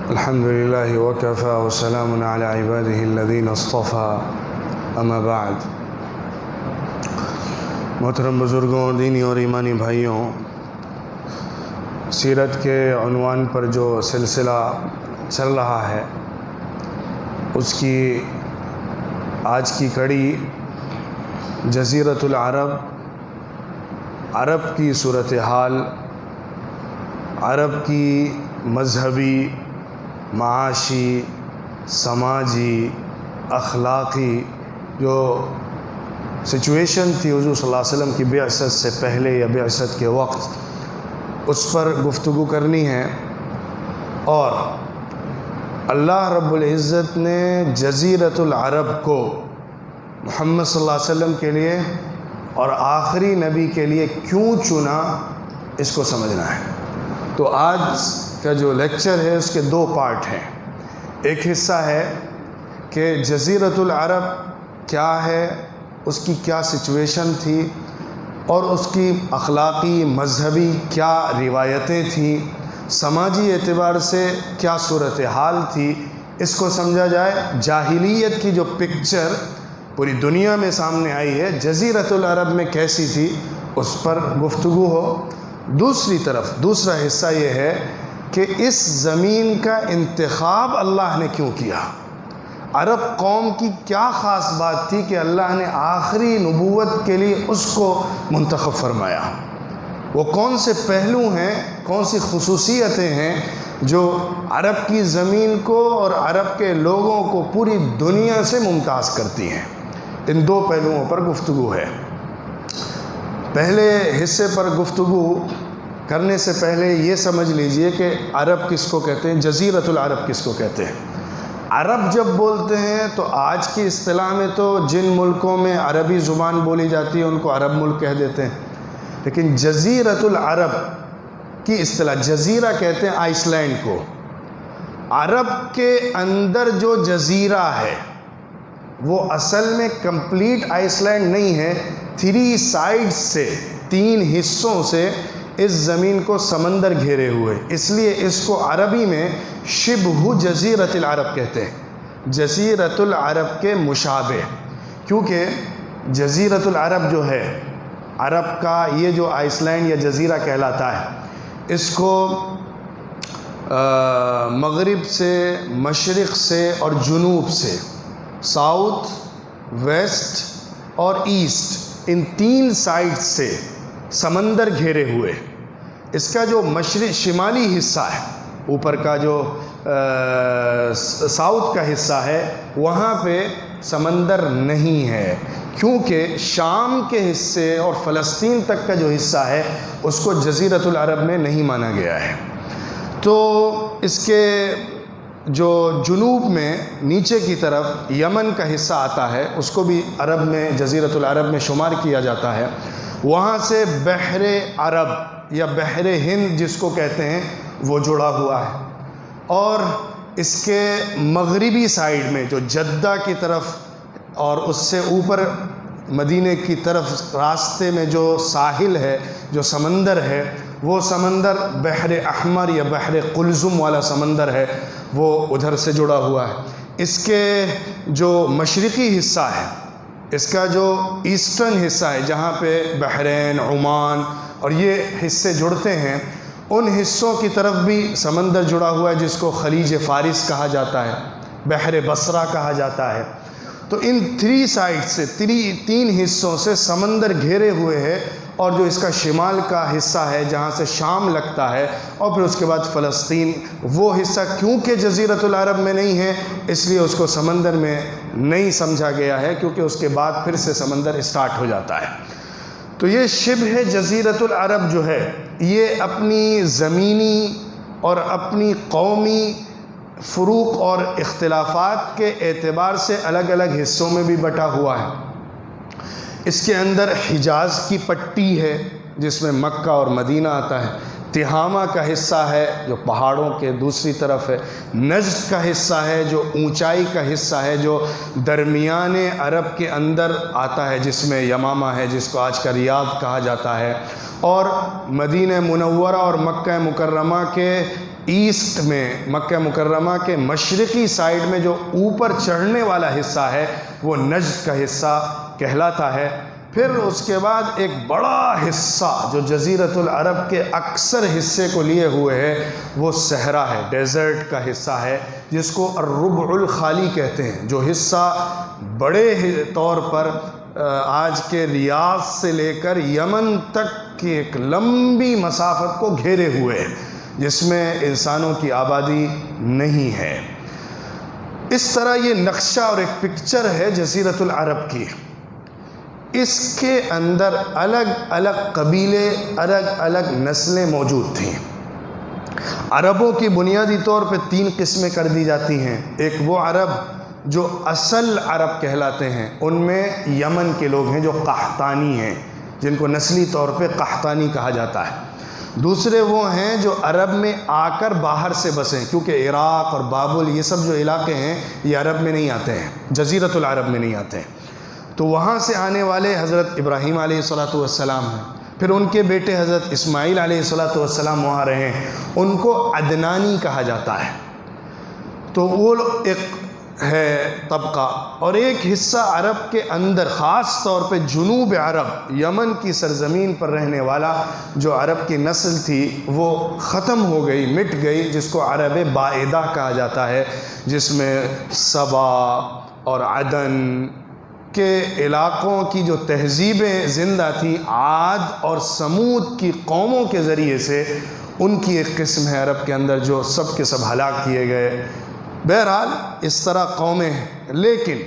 الحمدللہ وکفی وسلام علی عبادہ الذین اصطفی اما بعد۔ محترم بزرگوں، دینی اور ایمانی بھائیوں، سیرت کے عنوان پر جو سلسلہ چل رہا ہے اس کی آج کی کڑی جزیرۃ العرب، عرب کی صورتحال، عرب کی مذہبی، معاشی، سماجی، اخلاقی جو سچویشن تھی حضور صلی اللہ علیہ وسلم کی بعثت سے پہلے یا بعثت کے وقت، اس پر گفتگو کرنی ہے۔ اور اللہ رب العزت نے جزیرۃ العرب کو محمد صلی اللہ علیہ وسلم کے لیے اور آخری نبی کے لیے کیوں چنا، اس کو سمجھنا ہے۔ تو آج کا جو لیکچر ہے اس کے دو پارٹ ہیں۔ ایک حصہ ہے کہ جزیرۃ العرب کیا ہے، اس کی کیا سچویشن تھی اور اس کی اخلاقی، مذہبی کیا روایتیں تھیں، سماجی اعتبار سے کیا صورتحال تھی، اس کو سمجھا جائے۔ جاہلیت کی جو پکچر پوری دنیا میں سامنے آئی ہے، جزیرۃ العرب میں کیسی تھی، اس پر گفتگو ہو۔ دوسری طرف دوسرا حصہ یہ ہے کہ اس زمین کا انتخاب اللہ نے کیوں کیا، عرب قوم کی کیا خاص بات تھی کہ اللہ نے آخری نبوت کے لیے اس کو منتخب فرمایا، وہ کون سے پہلو ہیں، کون سی خصوصیتیں ہیں جو عرب کی زمین کو اور عرب کے لوگوں کو پوری دنیا سے ممتاز کرتی ہیں۔ ان دو پہلوؤں پر گفتگو ہے۔ پہلے حصے پر گفتگو کرنے سے پہلے یہ سمجھ لیجئے کہ عرب کس کو کہتے ہیں، جزیرۃ العرب کس کو کہتے ہیں۔ عرب جب بولتے ہیں تو آج کی اصطلاح میں تو جن ملکوں میں عربی زبان بولی جاتی ہے ان کو عرب ملک کہہ دیتے ہیں، لیکن جزیرۃ العرب کی اصطلاح، جزیرہ کہتے ہیں آئس لینڈ کو۔ عرب کے اندر جو جزیرہ ہے وہ اصل میں کمپلیٹ آئس لینڈ نہیں ہے، 3 سائڈ سے، 3 حصوں سے اس زمین کو سمندر گھیرے ہوئے، اس لیے اس کو عربی میں شبہ جزیرۃ العرب کہتے ہیں، جزیرۃ العرب کے مشابہ۔ کیونکہ جزیرۃ العرب جو ہے، عرب کا یہ جو آئس لینڈ یا جزیرہ کہلاتا ہے، اس کو مغرب سے، مشرق سے اور جنوب سے، ساؤتھ، ویسٹ اور ایسٹ، ان 3 سائڈ سے سمندر گھیرے ہوئے۔ اس کا جو شمالی حصہ ہے، اوپر کا جو ساؤتھ کا حصہ ہے، وہاں پہ سمندر نہیں ہے، کیونکہ شام کے حصے اور فلسطین تک کا جو حصہ ہے اس کو جزیرۃ العرب میں نہیں مانا گیا ہے۔ تو اس کے جو جنوب میں نیچے کی طرف یمن کا حصہ آتا ہے، اس کو بھی عرب میں، جزیرۃ العرب میں شمار کیا جاتا ہے۔ وہاں سے بحر عرب یا بحر ہند جس کو کہتے ہیں وہ جڑا ہوا ہے، اور اس کے مغربی سائیڈ میں جو جدہ کی طرف اور اس سے اوپر مدینے کی طرف راستے میں جو ساحل ہے، جو سمندر ہے، وہ سمندر بحر احمر یا بحر قلزم والا سمندر ہے، وہ ادھر سے جڑا ہوا ہے۔ اس کے جو مشرقی حصہ ہے، اس کا جو ایسٹرن حصہ ہے جہاں پہ بحرین، عمان اور یہ حصے جڑتے ہیں، ان حصوں کی طرف بھی سمندر جڑا ہوا ہے جس کو خلیج فارس کہا جاتا ہے، بحر بصرہ کہا جاتا ہے۔ تو ان 3 سائڈ سے، 3 حصوں سے سمندر گھیرے ہوئے ہے، اور جو اس کا شمال کا حصہ ہے جہاں سے شام لگتا ہے، اور پھر اس کے بعد فلسطین، وہ حصہ کیونکہ جزیرۃ العرب میں نہیں ہے اس لیے اس کو سمندر میں نہیں سمجھا گیا ہے، کیونکہ اس کے بعد پھر سے سمندر اسٹارٹ ہو جاتا ہے۔ تو یہ شبہ جزیرۃ العرب جو ہے، یہ اپنی زمینی اور اپنی قومی فروق اور اختلافات کے اعتبار سے الگ الگ حصوں میں بھی بٹا ہوا ہے۔ اس کے اندر حجاز کی پٹی ہے جس میں مکہ اور مدینہ آتا ہے، تہامہ کا حصہ ہے جو پہاڑوں کے دوسری طرف ہے، نجد کا حصہ ہے جو اونچائی کا حصہ ہے، جو درمیان عرب کے اندر آتا ہے، جس میں یمامہ ہے جس کو آج کا ریاض کہا جاتا ہے، اور مدینہ منورہ اور مکہ مکرمہ کے ایسٹ میں مکہ مکرمہ کے مشرقی سائیڈ میں جو اوپر چڑھنے والا حصہ ہے وہ نجد کا حصہ کہلاتا ہے۔ پھر اس کے بعد ایک بڑا حصہ جو جزیرۃ العرب کے اکثر حصے کو لیے ہوئے ہے وہ صحرا ہے، ڈیزرٹ کا حصہ ہے، جس کو الربع الخالی کہتے ہیں، جو حصہ بڑے طور پر آج کے ریاض سے لے کر یمن تک کی ایک لمبی مسافت کو گھیرے ہوئے ہے، جس میں انسانوں کی آبادی نہیں ہے۔ اس طرح یہ نقشہ اور ایک پکچر ہے جزیرۃ العرب کی۔ اس کے اندر الگ الگ قبیلے، الگ الگ نسلیں موجود تھیں۔ عربوں کی بنیادی طور پہ 3 قسمیں کر دی جاتی ہیں۔ ایک وہ عرب جو اصل عرب کہلاتے ہیں، ان میں یمن کے لوگ ہیں جو قحطانی ہیں، جن کو نسلی طور پہ قحطانی کہا جاتا ہے۔ دوسرے وہ ہیں جو عرب میں آ کر باہر سے بسیں، کیونکہ عراق اور بابل یہ سب جو علاقے ہیں یہ عرب میں نہیں آتے ہیں، جزیرۃ العرب میں نہیں آتے ہیں۔ تو وہاں سے آنے والے حضرت ابراہیم علیہ السلام ہیں، پھر ان کے بیٹے حضرت اسماعیل علیہ السلام وہاں رہے ہیں، ان کو عدنانی کہا جاتا ہے۔ تو وہ ایک ہے طبقہ، اور ایک حصہ عرب کے اندر خاص طور پہ جنوب عرب، یمن کی سرزمین پر رہنے والا جو عرب کی نسل تھی وہ ختم ہو گئی، مٹ گئی، جس کو عرب بائدہ کہا جاتا ہے، جس میں سبا اور عدن کے علاقوں کی جو تہذیبیں زندہ تھیں، عاد اور سمود کی قوموں کے ذریعے سے ان کی ایک قسم ہے عرب کے اندر جو سب کے سب ہلاک کیے گئے۔ بہرحال اس طرح قومیں ہیں، لیکن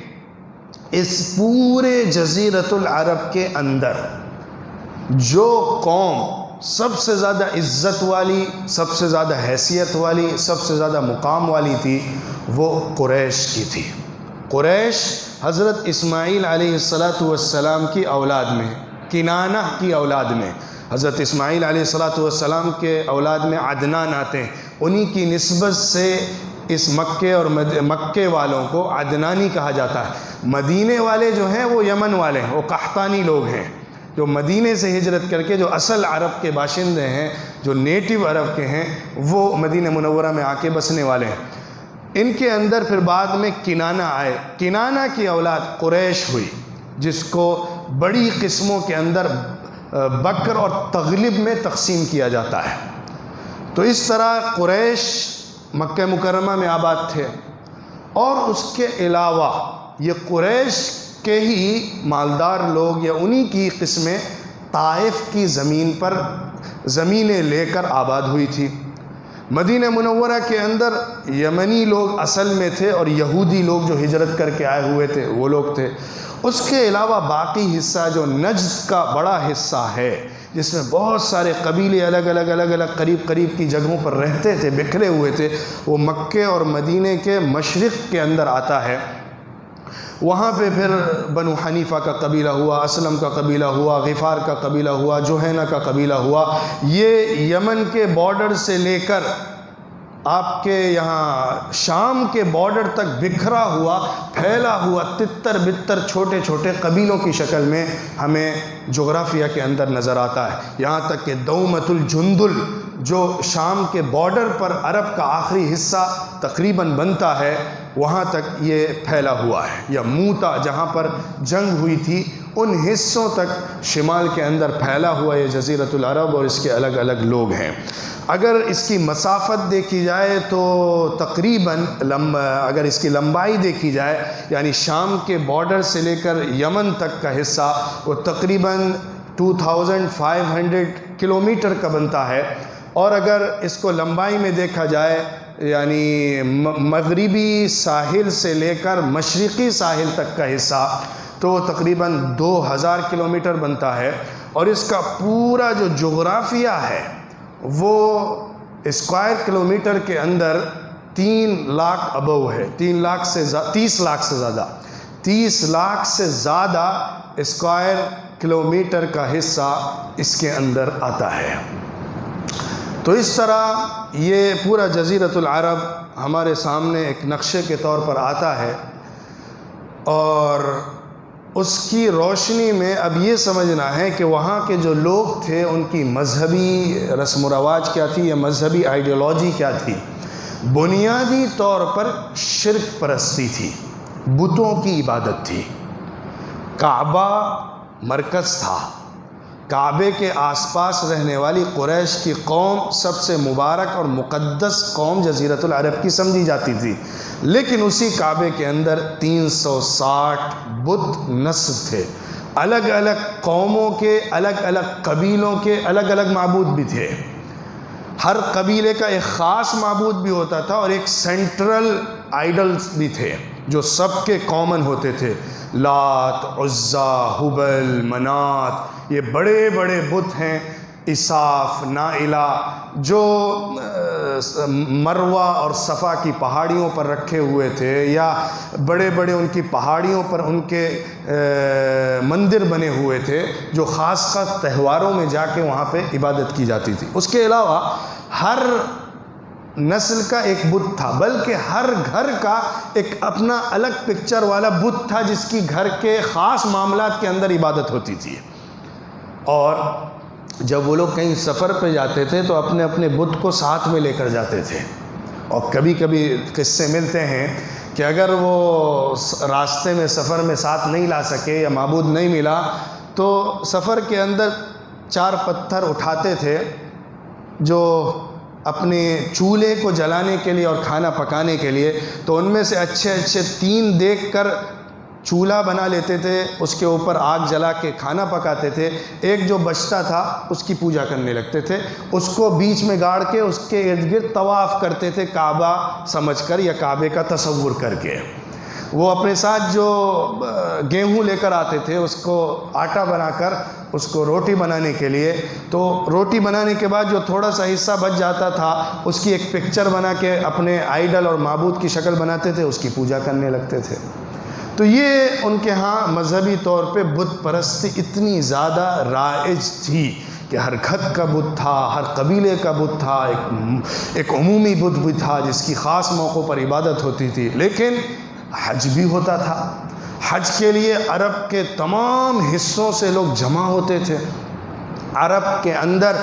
اس پورے جزیرۃ العرب کے اندر جو قوم سب سے زیادہ عزت والی، سب سے زیادہ حیثیت والی، سب سے زیادہ مقام والی تھی، وہ قریش کی تھی۔ قریش حضرت اسماعیل علیہ السلام کی اولاد میں، کنانہ کی اولاد میں، حضرت اسماعیل علیہ السلام کے اولاد میں عدنان آتے ہیں، انہی کی نسبت سے اس مکے اور مکے والوں کو عدنانی کہا جاتا ہے۔ مدینے والے جو ہیں وہ یمن والے ہیں، وہ قحطانی لوگ ہیں، جو مدینے سے ہجرت کر کے جو اصل عرب کے باشندے ہیں، جو نیٹو عرب کے ہیں، وہ مدینہ منورہ میں آ کے بسنے والے ہیں۔ ان کے اندر پھر بعد میں کنانہ آئے، کنانہ کی اولاد قریش ہوئی، جس کو بڑی قسموں کے اندر بکر اور تغلب میں تقسیم کیا جاتا ہے۔ تو اس طرح قریش مکہ مکرمہ میں آباد تھے، اور اس کے علاوہ یہ قریش کے ہی مالدار لوگ یا انہی کی قسمیں طائف کی زمین پر زمینیں لے کر آباد ہوئی تھی۔ مدینہ منورہ کے اندر یمنی لوگ اصل میں تھے، اور یہودی لوگ جو ہجرت کر کے آئے ہوئے تھے وہ لوگ تھے۔ اس کے علاوہ باقی حصہ جو نجد کا بڑا حصہ ہے، جس میں بہت سارے قبیلے الگ الگ قریب کی جگہوں پر رہتے تھے، بکھرے ہوئے تھے، وہ مکے اور مدینے کے مشرق کے اندر آتا ہے۔ وہاں پہ پھر بنو حنیفہ کا قبیلہ ہوا، اسلم کا قبیلہ ہوا، غفار کا قبیلہ ہوا، جوہینہ کا قبیلہ ہوا۔ یہ یمن کے بارڈر سے لے کر آپ کے یہاں شام کے بارڈر تک بکھرا ہوا، پھیلا ہوا تتر بتر چھوٹے چھوٹے قبیلوں کی شکل میں ہمیں جغرافیہ کے اندر نظر آتا ہے۔ یہاں تک کہ دومت الجندل جو شام کے بارڈر پر عرب کا آخری حصہ تقریباً بنتا ہے، وہاں تک یہ پھیلا ہوا ہے، یا موتا جہاں پر جنگ ہوئی تھی ان حصوں تک شمال کے اندر پھیلا ہوا یہ جزیرۃ العرب، اور اس کے الگ الگ لوگ ہیں۔ اگر اس کی مسافت دیکھی جائے تو تقریباً اگر اس کی لمبائی دیکھی جائے، یعنی شام کے بارڈر سے لے کر یمن تک کا حصہ وہ تقریباً 2500 کلومیٹر کا بنتا ہے، اور اگر اس کو لمبائی میں دیکھا جائے یعنی مغربی ساحل سے لے کر مشرقی ساحل تک کا حصہ تو تقریباً 2000 کلومیٹر بنتا ہے، اور اس کا پورا جو جغرافیہ ہے وہ اسکوائر کلومیٹر کے اندر 3 لاکھ ابو ہے، 30 لاکھ سے زیادہ اسکوائر کلومیٹر کا حصہ اس کے اندر آتا ہے۔ تو اس طرح یہ پورا جزیرۃ العرب ہمارے سامنے ایک نقشے کے طور پر آتا ہے، اور اس کی روشنی میں اب یہ سمجھنا ہے کہ وہاں کے جو لوگ تھے ان کی مذہبی رسم و رواج کیا تھی یا مذہبی آئیڈیالوجی کیا تھی۔ بنیادی طور پر شرک پرستی تھی، بتوں کی عبادت تھی۔ کعبہ مرکز تھا، کعبے کے آس پاس رہنے والی قریش کی قوم سب سے مبارک اور مقدس قوم جزیرۃ العرب کی سمجھی جاتی تھی، لیکن اسی کعبے کے اندر 360 بت نصب تھے، الگ الگ قوموں کے، الگ الگ قبیلوں کے الگ الگ معبود بھی تھے۔ ہر قبیلے کا ایک خاص معبود بھی ہوتا تھا اور ایک سینٹرل آئیڈلز بھی تھے جو سب کے کامن ہوتے تھے۔ لات، عزا، ہبل، منات، یہ بڑے بڑے بت ہیں۔ اساف، نائلہ، جو مروہ اور صفا کی پہاڑیوں پر رکھے ہوئے تھے، یا بڑے بڑے ان کی پہاڑیوں پر ان کے مندر بنے ہوئے تھے جو خاص خاص تہواروں میں جا کے وہاں پہ عبادت کی جاتی تھی۔ اس کے علاوہ ہر نسل کا ایک بت تھا، بلکہ ہر گھر کا ایک اپنا الگ پکچر والا بت تھا جس کی گھر کے خاص معاملات کے اندر عبادت ہوتی تھی۔ اور جب وہ لوگ کہیں سفر پہ جاتے تھے تو اپنے اپنے بت کو ساتھ میں لے کر جاتے تھے، اور کبھی کبھی قصے ملتے ہیں کہ اگر وہ راستے میں سفر میں ساتھ نہیں لا سکے یا معبود نہیں ملا تو سفر کے اندر 4 پتھر اٹھاتے تھے جو اپنے چولہے کو جلانے کے لیے اور کھانا پکانے کے لیے، تو ان میں سے اچھے 3 دیکھ کر چولہا بنا لیتے تھے، اس کے اوپر آگ جلا کے کھانا پکاتے تھے۔ ایک جو بچتا تھا اس کی پوجا کرنے لگتے تھے، اس کو بیچ میں گاڑ کے اس کے ارد گرد طواف کرتے تھے، کعبہ سمجھ کر یا کعبے کا تصور کر کے۔ وہ اپنے ساتھ جو گیہوں لے کر آتے تھے اس کو آٹا بنا کر اس کو روٹی بنانے کے لیے، تو روٹی بنانے کے بعد جو تھوڑا سا حصہ بچ جاتا تھا اس کی ایک پکچر بنا کے اپنے آئیڈل اور معبود کی شکل بناتے تھے، اس کی پوجا کرنے لگتے تھے۔ تو یہ ان کے ہاں مذہبی طور پہ بت پرستی اتنی زیادہ رائج تھی کہ ہر گھر کا بت تھا، ہر قبیلے کا بت تھا، ایک عمومی بت بھی تھا جس کی خاص موقعوں پر عبادت ہوتی تھی۔ لیکن حج بھی ہوتا تھا، حج کے لیے عرب کے تمام حصوں سے لوگ جمع ہوتے تھے۔ عرب کے اندر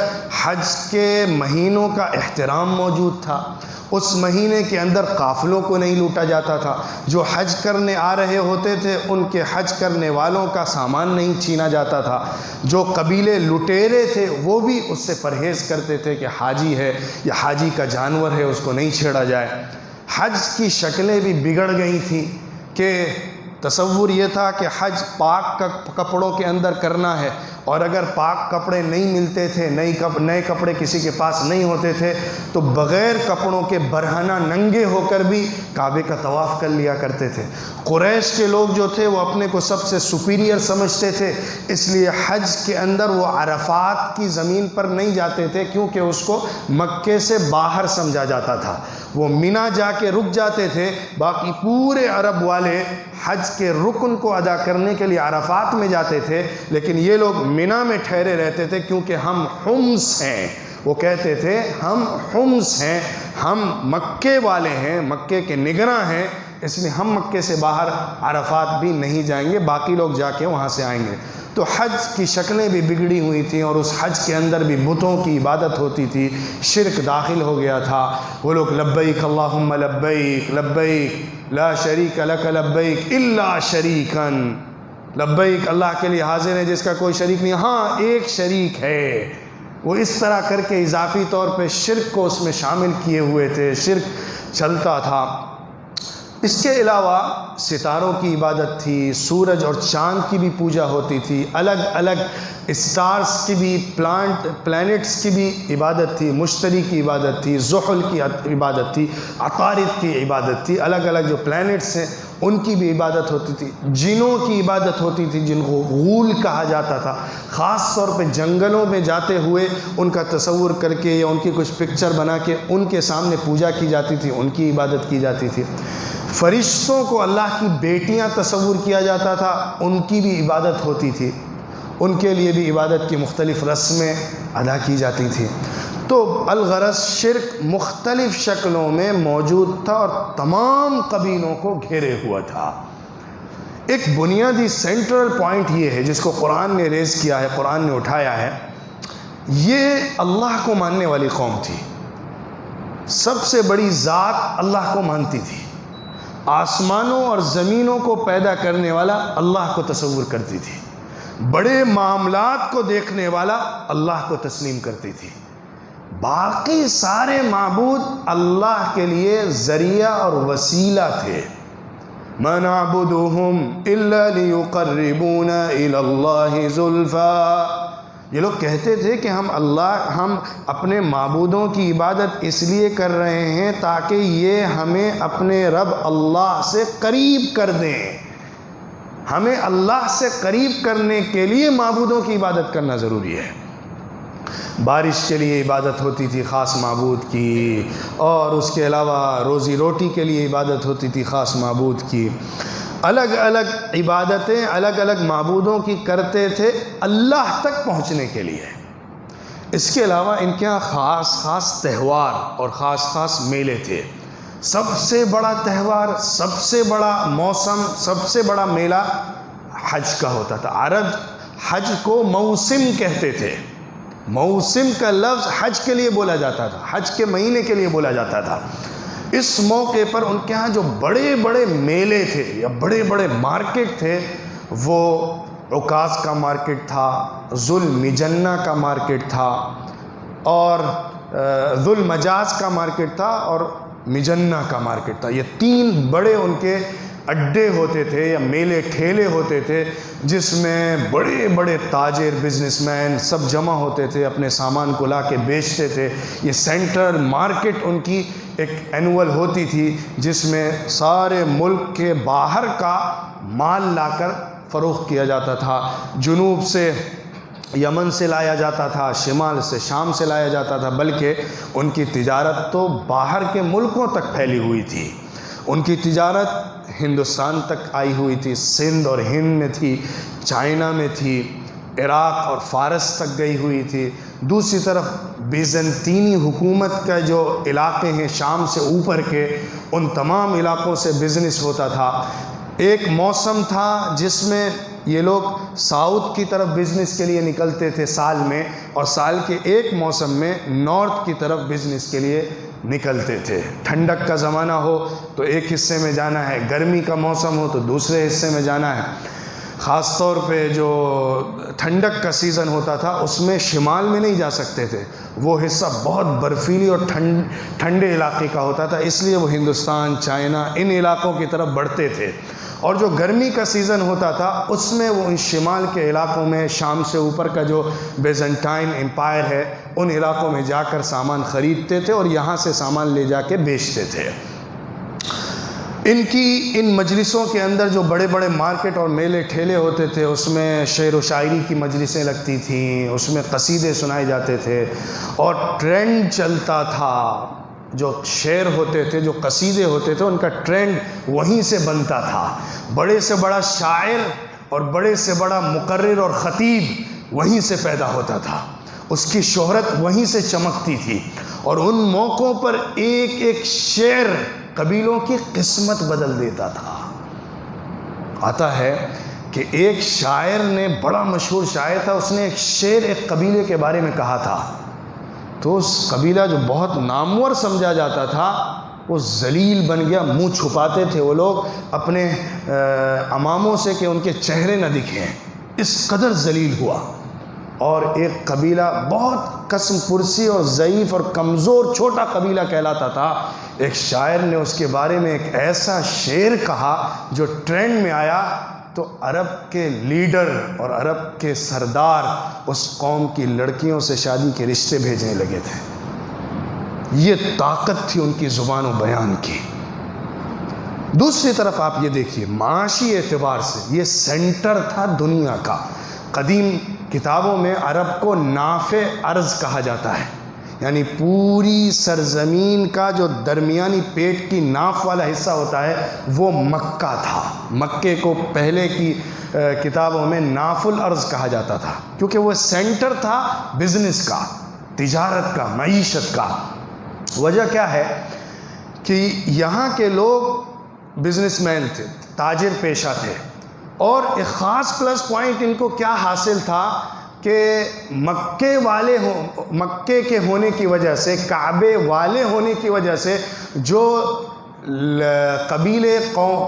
حج کے مہینوں کا احترام موجود تھا، اس مہینے کے اندر قافلوں کو نہیں لوٹا جاتا تھا، جو حج کرنے آ رہے ہوتے تھے ان کے حج کرنے والوں کا سامان نہیں چھینا جاتا تھا، جو قبیلے لٹیرے تھے وہ بھی اس سے پرہیز کرتے تھے کہ حاجی ہے یا حاجی کا جانور ہے اس کو نہیں چھیڑا جائے۔ حج کی شکلیں بھی بگڑ گئی تھیں کہ تصور یہ تھا کہ حج پاک کپڑوں کے اندر کرنا ہے، اور اگر پاک کپڑے نہیں ملتے تھے، نئے کپڑے کسی کے پاس نہیں ہوتے تھے تو بغیر کپڑوں کے برہنہ ننگے ہو کر بھی کعبے کا طواف کر لیا کرتے تھے۔ قریش کے لوگ جو تھے وہ اپنے کو سب سے سپیریئر سمجھتے تھے، اس لیے حج کے اندر وہ عرفات کی زمین پر نہیں جاتے تھے کیونکہ اس کو مکے سے باہر سمجھا جاتا تھا۔ وہ مینا جا کے رک جاتے تھے، باقی پورے عرب والے حج کے رکن کو ادا کرنے کے لیے عرفات میں جاتے تھے، لیکن یہ لوگ مینا میں ٹھہرے رہتے تھے کیونکہ ہم حمص ہیں۔ وہ کہتے تھے ہم حمص ہیں، ہم مکے والے ہیں، مکے کے نگراں ہیں، اس لیے ہم مکے سے باہر عرفات بھی نہیں جائیں گے، باقی لوگ جا کے وہاں سے آئیں گے۔ تو حج کی شکلیں بھی بگڑی ہوئی تھیں اور اس حج کے اندر بھی بتوں کی عبادت ہوتی تھی، شرک داخل ہو گیا تھا۔ وہ لوگ لبیک اللہم لبیک لبیک لا شریک لک لبیک الا شریکا، لبیک اللہ کے لیے حاضر ہے جس کا کوئی شریک نہیں، ہاں ایک شریک ہے۔ وہ اس طرح کر کے اضافی طور پہ شرک کو اس میں شامل کیے ہوئے تھے، شرک چلتا تھا۔ اس کے علاوہ ستاروں کی عبادت تھی، سورج اور چاند کی بھی پوجا ہوتی تھی، الگ الگ اسٹارز کی بھی، پلانٹس کی بھی عبادت تھی، مشتری کی عبادت تھی، زحل کی عبادت تھی، عطارد کی عبادت تھی، الگ الگ جو پلانٹس ہیں ان کی بھی عبادت ہوتی تھی، جنوں کی عبادت ہوتی تھی جن کو غول کہا جاتا تھا، خاص طور پہ جنگلوں میں جاتے ہوئے ان کا تصور کر کے یا ان کی کچھ پکچر بنا کے ان کے سامنے پوجا کی جاتی تھی، ان کی عبادت کی جاتی تھی۔ فرشتوں کو اللہ کی بیٹیاں تصور کیا جاتا تھا، ان کی بھی عبادت ہوتی تھی، ان کے لیے بھی عبادت کی مختلف رسمیں ادا کی جاتی تھیں۔ تو الغرض شرک مختلف شکلوں میں موجود تھا اور تمام قبیلوں کو گھیرے ہوا تھا۔ ایک بنیادی سینٹرل پوائنٹ یہ ہے جس کو قرآن نے ریز کیا ہے، قرآن نے اٹھایا ہے، یہ اللہ کو ماننے والی قوم تھی، سب سے بڑی ذات اللہ کو مانتی تھی، آسمانوں اور زمینوں کو پیدا کرنے والا اللہ کو تصور کرتی تھی، بڑے معاملات کو دیکھنے والا اللہ کو تسلیم کرتی تھی، باقی سارے معبود اللہ کے لیے ذریعہ اور وسیلہ تھے۔ مَا نَعْبُدُهُمْ إِلَّا لِيُقَرِّبُونَ إِلَى اللَّهِ زُلْفَىٰ، یہ لوگ کہتے تھے کہ ہم اپنے معبودوں کی عبادت اس لیے کر رہے ہیں تاکہ یہ ہمیں اپنے رب اللہ سے قریب کر دیں، ہمیں اللہ سے قریب کرنے کے لیے معبودوں کی عبادت کرنا ضروری ہے۔ بارش کے لیے عبادت ہوتی تھی خاص معبود کی، اور اس کے علاوہ روزی روٹی کے لیے عبادت ہوتی تھی خاص معبود کی، الگ الگ عبادتیں الگ الگ معبودوں کی کرتے تھے اللہ تک پہنچنے کے لیے۔ اس کے علاوہ ان کے یہاں خاص خاص تہوار اور خاص خاص میلے تھے۔ سب سے بڑا تہوار، سب سے بڑا موسم، سب سے بڑا میلہ حج کا ہوتا تھا۔ عرب حج کو موسم کہتے تھے، موسم کا لفظ حج کے لیے بولا جاتا تھا، حج کے مہینے کے لیے بولا جاتا تھا۔ اس موقع پر ان کے ہاں جو بڑے بڑے میلے تھے یا بڑے بڑے مارکیٹ تھے، وہ عکاظ کا مارکیٹ تھا، ذو المجنہ کا مارکیٹ تھا، اور ذو المجاز کا مارکیٹ تھا، اور مجنہ کا مارکیٹ تھا۔ یہ تین بڑے ان کے اڈے ہوتے تھے یا میلے ٹھیلے ہوتے تھے، جس میں بڑے بڑے تاجر، بزنس مین سب جمع ہوتے تھے، اپنے سامان کو لا کے بیچتے تھے۔ یہ سینٹرل مارکیٹ ان کی ایک اینول ہوتی تھی، جس میں سارے ملک کے باہر کا مال لا کر فروخت کیا جاتا تھا۔ جنوب سے یمن سے لایا جاتا تھا، شمال سے شام سے لایا جاتا تھا، بلکہ ان کی تجارت تو باہر کے ملکوں تک پھیلی ہوئی تھی۔ ان کی تجارت ہندوستان تک آئی ہوئی تھی، سندھ اور ہند میں تھی، چائنا میں تھی، عراق اور فارس تک گئی ہوئی تھی۔ دوسری طرف بیزنطینی حکومت کا جو علاقے ہیں شام سے اوپر کے، ان تمام علاقوں سے بزنس ہوتا تھا۔ ایک موسم تھا جس میں یہ لوگ ساؤتھ کی طرف بزنس کے لیے نکلتے تھے سال میں، اور سال کے ایک موسم میں نارتھ کی طرف بزنس کے لیے نکلتے تھے۔ ٹھنڈک کا زمانہ ہو تو ایک حصے میں جانا ہے، گرمی کا موسم ہو تو دوسرے حصے میں جانا ہے۔ خاص طور پہ جو ٹھنڈک کا سیزن ہوتا تھا اس میں شمال میں نہیں جا سکتے تھے، وہ حصہ بہت برفیلی اور ٹھنڈے علاقے کا ہوتا تھا، اس لیے وہ ہندوستان، چائنا، ان علاقوں کی طرف بڑھتے تھے۔ اور جو گرمی کا سیزن ہوتا تھا اس میں وہ ان شمال کے علاقوں میں، شام سے اوپر کا جو بیزنٹائن امپائر ہے، ان علاقوں میں جا کر سامان خریدتے تھے اور یہاں سے سامان لے جا کے بیچتے تھے۔ ان مجلسوں کے اندر جو بڑے بڑے مارکیٹ اور میلے ٹھیلے ہوتے تھے، اس میں شعر و شاعری کی مجلسیں لگتی تھیں، اس میں قصیدے سنائے جاتے تھے، اور ٹرینڈ چلتا تھا۔ جو شعر ہوتے تھے، جو قصیدے ہوتے تھے، ان کا ٹرینڈ وہیں سے بنتا تھا۔ بڑے سے بڑا شاعر اور بڑے سے بڑا مقرر اور خطیب وہیں سے پیدا ہوتا تھا، اس کی شہرت وہیں سے چمکتی تھی، اور ان موقعوں پر ایک ایک شعر قبیلوں کی قسمت بدل دیتا تھا۔ آتا ہے کہ ایک شاعر نے، بڑا مشہور شاعر تھا، اس نے ایک شعر ایک قبیلے کے بارے میں کہا تھا، تو اس قبیلہ جو بہت نامور سمجھا جاتا تھا وہ ذلیل بن گیا۔ منہ چھپاتے تھے وہ لوگ اپنے اماموں سے کہ ان کے چہرے نہ دکھیں، اس قدر ذلیل ہوا۔ اور ایک قبیلہ بہت قسم پرسی اور ضعیف اور کمزور چھوٹا قبیلہ کہلاتا تھا، ایک شاعر نے اس کے بارے میں ایک ایسا شعر کہا جو ٹرینڈ میں آیا، تو عرب کے لیڈر اور عرب کے سردار اس قوم کی لڑکیوں سے شادی کے رشتے بھیجنے لگے تھے۔ یہ طاقت تھی ان کی زبان و بیان کی۔ دوسری طرف آپ یہ دیکھیے، معاشی اعتبار سے یہ سینٹر تھا دنیا کا۔ قدیم کتابوں میں عرب کو نافع ارض کہا جاتا ہے، یعنی پوری سرزمین کا جو درمیانی پیٹ کی ناف والا حصہ ہوتا ہے وہ مکہ تھا۔ مکے کو پہلے کی کتابوں میں ناف الارض کہا جاتا تھا، کیونکہ وہ سینٹر تھا بزنس کا، تجارت کا، معیشت کا۔ وجہ کیا ہے کہ یہاں کے لوگ بزنس مین تھے، تاجر پیشہ تھے، اور ایک خاص پلس پوائنٹ ان کو کیا حاصل تھا کہ مکے کے ہونے کی وجہ سے، کعبے والے ہونے کی وجہ سے جو قبیلے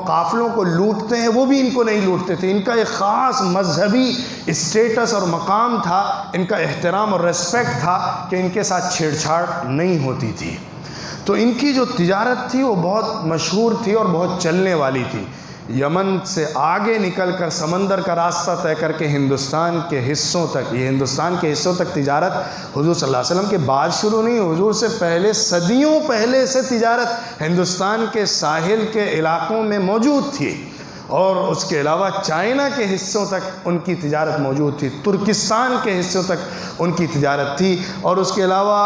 قافلوں کو لوٹتے ہیں وہ بھی ان کو نہیں لوٹتے تھے. ان کا ایک خاص مذہبی اسٹیٹس اور مقام تھا، ان کا احترام اور ریسپیکٹ تھا کہ ان کے ساتھ چھیڑ چھاڑ نہیں ہوتی تھی. تو ان کی جو تجارت تھی وہ بہت مشہور تھی اور بہت چلنے والی تھی. یمن سے آگے نکل کر سمندر کا راستہ طے کر کے ہندوستان کے حصوں تک تجارت حضور صلی اللہ علیہ وسلم کے بعد شروع نہیں، حضور سے پہلے صدیوں پہلے سے تجارت ہندوستان کے ساحل کے علاقوں میں موجود تھی. اور اس کے علاوہ چائنا کے حصوں تک ان کی تجارت موجود تھی، ترکستان کے حصوں تک ان کی تجارت تھی، اور اس کے علاوہ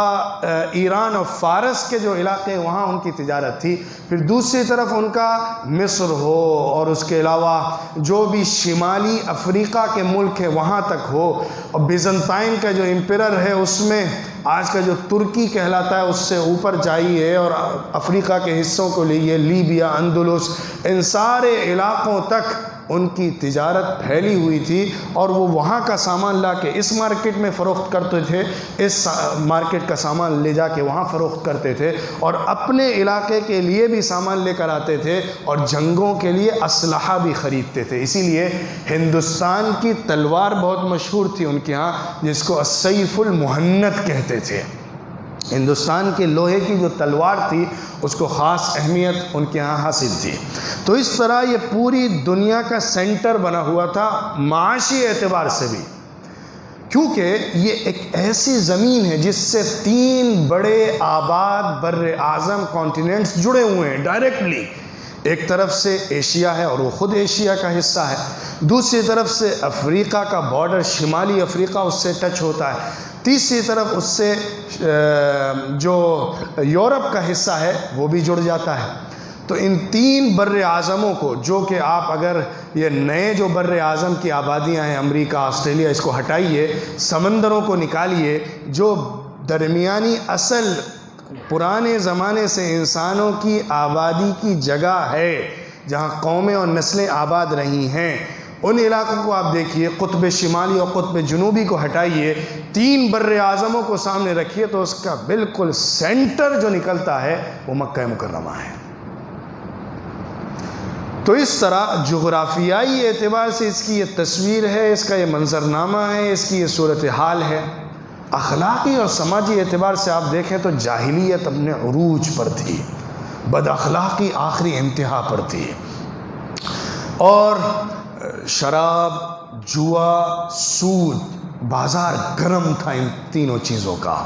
ایران اور فارس کے جو علاقے وہاں ان کی تجارت تھی. پھر دوسری طرف ان کا مصر ہو اور اس کے علاوہ جو بھی شمالی افریقہ کے ملک ہے وہاں تک ہو، اور بیزنطائن کا جو امپیرر ہے اس میں آج کا جو ترکی کہلاتا ہے اس سے اوپر جائیے اور افریقہ کے حصوں کو لیے، لیبیا، اندلس، ان سارے علاقوں تک ان کی تجارت پھیلی ہوئی تھی. اور وہ وہاں کا سامان لا کے اس مارکیٹ میں فروخت کرتے تھے، اس مارکیٹ کا سامان لے جا کے وہاں فروخت کرتے تھے، اور اپنے علاقے کے لیے بھی سامان لے کر آتے تھے، اور جنگوں کے لیے اسلحہ بھی خریدتے تھے. اسی لیے ہندوستان کی تلوار بہت مشہور تھی ان کے ہاں، جس کو السیف المہند کہتے تھے. ہندوستان کے لوہے کی جو تلوار تھی اس کو خاص اہمیت ان کے ہاں حاصل تھی. تو اس طرح یہ پوری دنیا کا سینٹر بنا ہوا تھا معاشی اعتبار سے بھی، کیونکہ یہ ایک ایسی زمین ہے جس سے 3 بڑے آباد بر اعظم کانٹیننٹس جڑے ہوئے ہیں ڈائریکٹلی. ایک طرف سے ایشیا ہے اور وہ خود ایشیا کا حصہ ہے، دوسری طرف سے افریقہ کا بارڈر، شمالی افریقہ اس سے ٹچ ہوتا ہے، تیسری طرف اس سے جو یورپ کا حصہ ہے وہ بھی جڑ جاتا ہے. تو ان 3 بر اعظموں کو، جو کہ آپ اگر یہ نئے جو بر اعظم کی آبادیاں ہیں، امریکہ، آسٹریلیا، اس کو ہٹائیے، سمندروں کو نکالیے، جو درمیانی اصل پرانے زمانے سے انسانوں کی آبادی کی جگہ ہے، جہاں قومیں اور نسلیں آباد رہی ہیں، ان علاقوں کو آپ دیکھیے، قطب شمالی اور قطب جنوبی کو ہٹائیے، 3 بر اعظموں کو سامنے رکھیے، تو اس کا بالکل سینٹر جو نکلتا ہے وہ مکہ مکرمہ ہے. تو اس طرح جغرافیائی اعتبار سے اس کی یہ تصویر ہے، اس کا یہ منظرنامہ ہے، اس کی یہ صورتحال ہے. اخلاقی اور سماجی اعتبار سے آپ دیکھیں تو جاہلیت اپنے عروج پر تھی، بد اخلاقی آخری انتہا پر تھی، اور شراب، جوا، سود، بازار گرم تھا ان تینوں چیزوں کا.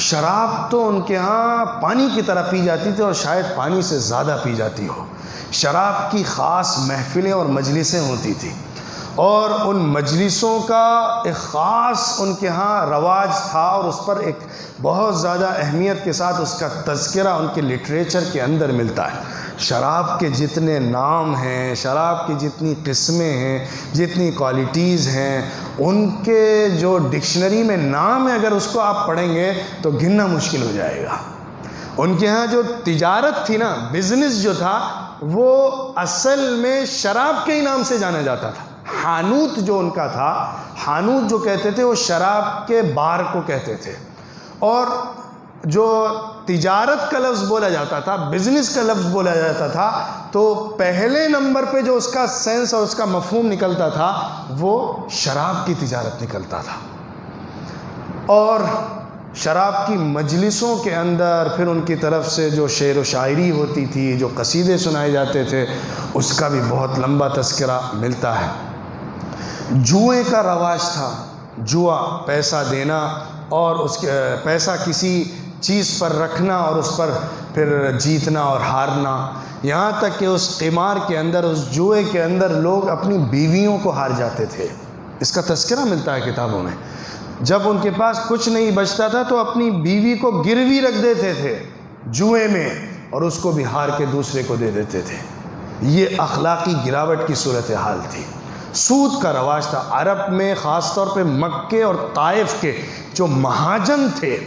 شراب تو ان کے ہاں پانی کی طرح پی جاتی تھی، اور شاید پانی سے زیادہ پی جاتی ہو. شراب کی خاص محفلیں اور مجلسیں ہوتی تھیں، اور ان مجلسوں کا ایک خاص ان کے ہاں رواج تھا، اور اس پر ایک بہت زیادہ اہمیت کے ساتھ اس کا تذکرہ ان کے لٹریچر کے اندر ملتا ہے. شراب کے جتنے نام ہیں، شراب کی جتنی قسمیں ہیں، جتنی کوالٹیز ہیں، ان کے جو ڈکشنری میں نام ہے، اگر اس کو آپ پڑھیں گے تو گننا مشکل ہو جائے گا. ان کے ہاں جو تجارت تھی نا، بزنس جو تھا، وہ اصل میں شراب کے ہی نام سے جانا جاتا تھا. حانوت جو ان کا تھا، حانوت جو کہتے تھے وہ شراب کے بار کو کہتے تھے. اور جو تجارت کا لفظ بولا جاتا تھا، بزنس کا لفظ بولا جاتا تھا، تو پہلے نمبر پہ جو اس کا سینس اور اس کا مفہوم نکلتا تھا وہ شراب کی تجارت نکلتا تھا. اور شراب کی مجلسوں کے اندر پھر ان کی طرف سے جو شعر و شاعری ہوتی تھی، جو قصیدے سنائے جاتے تھے، اس کا بھی بہت لمبا تذکرہ ملتا ہے. جوئے کا رواج تھا، جوا، پیسہ دینا اور اس کے پیسہ کسی چیز پر رکھنا اور اس پر پھر جیتنا اور ہارنا، یہاں تک کہ اس قمار کے اندر، اس جوئے کے اندر لوگ اپنی بیویوں کو ہار جاتے تھے. اس کا تذکرہ ملتا ہے کتابوں میں. جب ان کے پاس کچھ نہیں بچتا تھا تو اپنی بیوی کو گروی رکھ دیتے تھے جوئے میں، اور اس کو بھی ہار کے دوسرے کو دے دیتے تھے. یہ اخلاقی گراوٹ کی صورتحال تھی. سود کا رواج تھا عرب میں، خاص طور پہ مکے اور طائف کے جو مہاجن تھے،